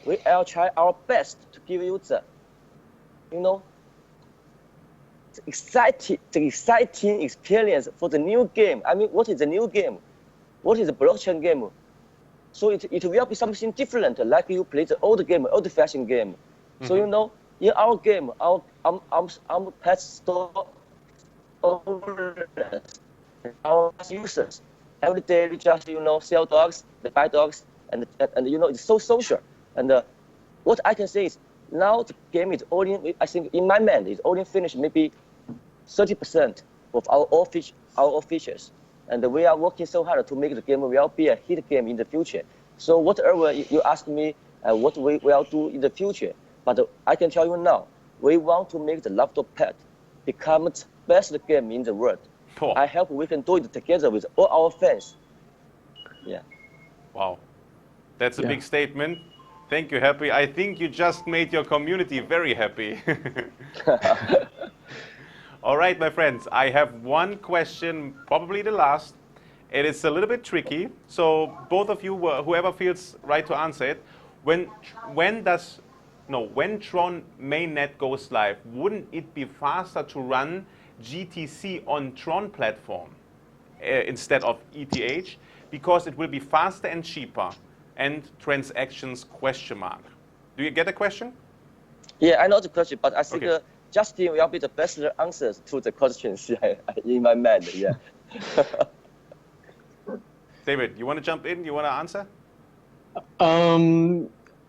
we will try our best to give you the, the exciting experience for the new game. I mean, what is the new game? What is the blockchain game? So it will be something different, like you play the old game, old-fashioned game. So in our game, our pet store owners, our users every day we just sell dogs, buy dogs, and it's so social. And what I can say is now the game is only, I think in my mind, it's only finished maybe 30% of our features. And we are working so hard to make the game will be a hit game in the future. So whatever you ask me, what we will do in the future, but I can tell you now, we want to make the laptop pet become the best game in the world. Cool. I hope we can do it together with all our fans. Yeah. Wow, that's a big statement. Thank you, Happy. I think you just made your community very happy. All right, my friends, I have one question, probably the last. It is a little bit tricky, so both of you, whoever feels right to answer it, when Tron mainnet goes live, wouldn't it be faster to run GTC on Tron platform instead of ETH? Because it will be faster and cheaper, and transactions question mark. Do you get the question? Yeah, I know the question, but I think Justin will be the best answers to the questions in my mind. Yeah. David, you want to jump in? You want to answer?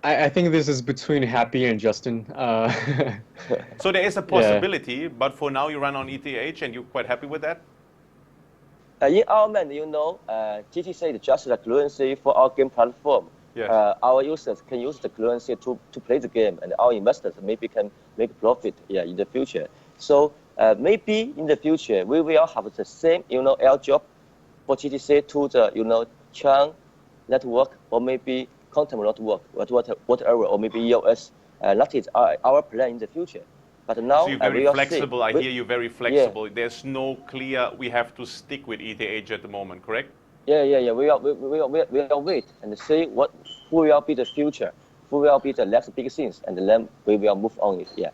I think this is between Happy and Justin. So there is a possibility, but for now you run on ETH and you're quite happy with that? In our mind, GTC is just the currency for our game platform. Yes. Our users can use the currency to play the game, and our investors maybe can make profit in the future. So maybe in the future we will have the same airdrop for GTC to the Tron network, or maybe quantum network, whatever, or maybe EOS. That is our plan in the future. But now so you're very flexible. I hear you very flexible. Yeah. There's no clear. We have to stick with ETH at the moment, correct? Yeah. We will wait and see who will be the future, who will be the next big things, and then we will move on it. Yeah.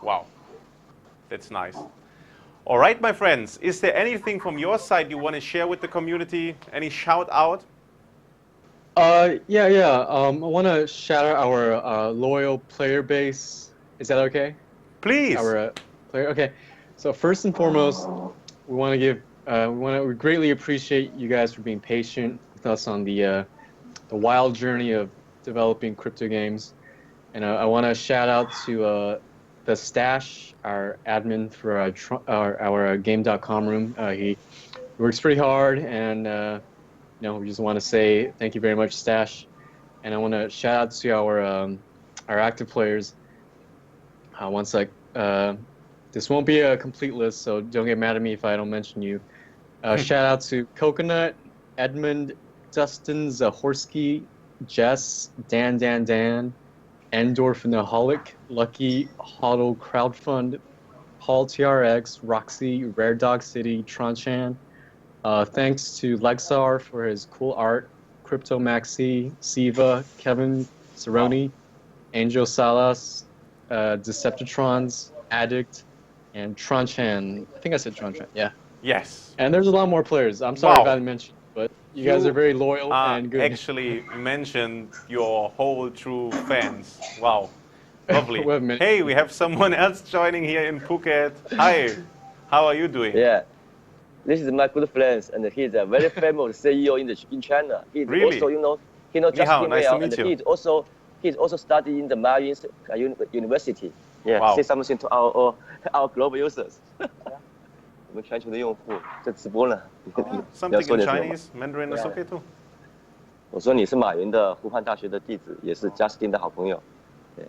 Wow, that's nice. All right, my friends. Is there anything from your side you want to share with the community? Any shout out? I want to shout out our loyal player base. Is that okay? Please. Our player. Okay. So first and foremost, we want to give. We greatly appreciate you guys for being patient with us on the wild journey of developing crypto games, and I want to shout out to the Stash, our admin for our game.com room. He works pretty hard, and we just want to say thank you very much, Stash. And I want to shout out to our active players. This won't be a complete list, so don't get mad at me if I don't mention you. Shout out to Coconut, Edmund, Dustin, Zahorsky, Jess, Dan, Endorphinaholic, Lucky, Hodl, Crowdfund, Paul TRX, Roxy, Rare Dog City, Tronchan. Thanks to Lexar for his cool art, Crypto Maxi, Siva, Kevin, Cerrone, Angel Salas, Deceptitrons, Addict, and Tronchan. I think I said Tronchan, yeah. Yes. And there's a lot more players. I'm sorry if I didn't mention, but you guys are very loyal and good. Actually mentioned your whole true fans. Wow. Lovely. Hey, we have someone else joining here in Phuket. Hi. How are you doing? Yeah. This is my good friend, and he's a very famous CEO in China. He's really? Also, just nice to meet you. He's also studying in the Marine University. Yeah. Wow. Say something to our global users. 我们全球的用户在直播呢。Something in Chinese, Mandarin is okay too. 我说你是马云的湖畔大学的弟子，也是 Justin 的好朋友。对。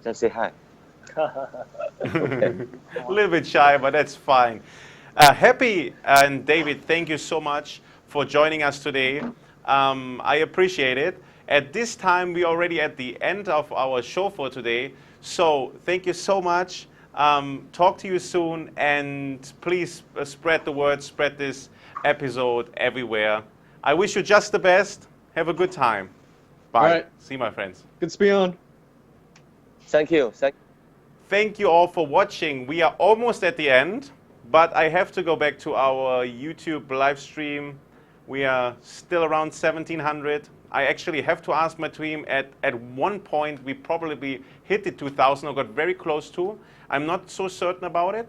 再 say hi. A little bit shy, but that's fine. Happy and David, thank you so much for joining us today. I appreciate it. At this time, we're already at the end of our show for today. So thank you so much. Talk to you soon, and please spread the word, spread this episode everywhere. I wish you just the best. Have a good time. Bye. All right. See you, my friends. Good to be on. Thank you. Thank you all for watching. We are almost at the end, but I have to go back to our YouTube live stream. We are still around 1,700. I actually have to ask my team, at one point we probably hit the 2,000 or got very close to. I'm not so certain about it.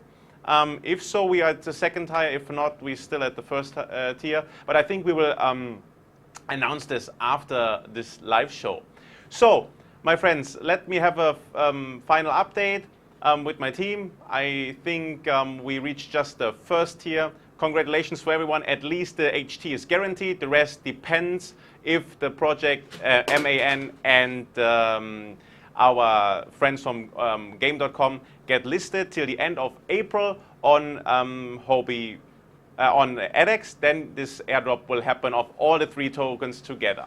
If so, we are at the second tier. If not, we're still at the first tier. But I think we will announce this after this live show. So, my friends, let me have a final update with my team. I think we reached just the first tier. Congratulations for everyone. At least the HT is guaranteed. The rest depends if the project MAN and our friends from Game.com get listed till the end of April on Huobi, on HADAX. Then this airdrop will happen of all the 3 tokens together.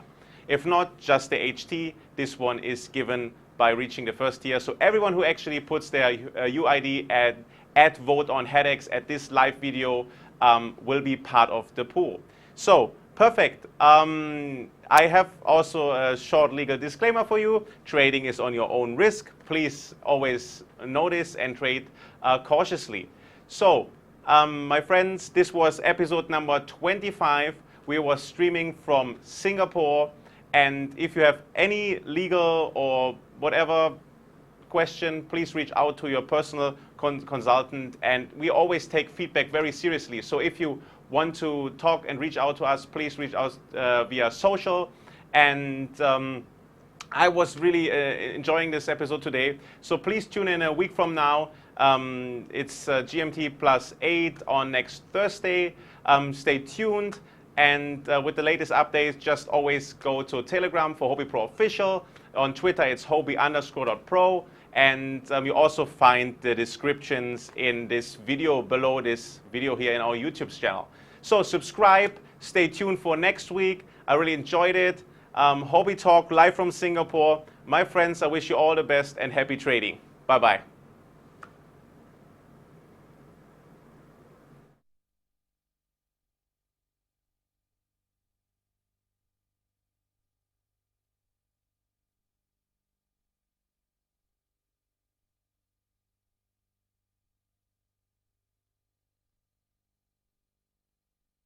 If not, just the HT. This one is given by reaching the first tier. So everyone who actually puts their UID at vote on HADAX at this live video will be part of the pool. So perfect. I have also a short legal disclaimer for you. Trading is on your own risk. Please always know this and trade cautiously. So my friends, this was episode number 25. We were streaming from Singapore. And if you have any legal or whatever question, please reach out to your personal consultant. And we always take feedback very seriously. So if you want to talk and reach out to us, please reach out via social. And I was really enjoying this episode today. So please tune in a week from now. It's GMT +8 on next Thursday. Stay tuned. And with the latest updates, just always go to Telegram for Huobi.pro official. On Twitter, it's Huobi_.pro. And you also find the descriptions in this video below this video here in our YouTube channel. So subscribe, stay tuned for next week. I really enjoyed it. Huobi Talk live from Singapore. My friends, I wish you all the best and happy trading. Bye-bye.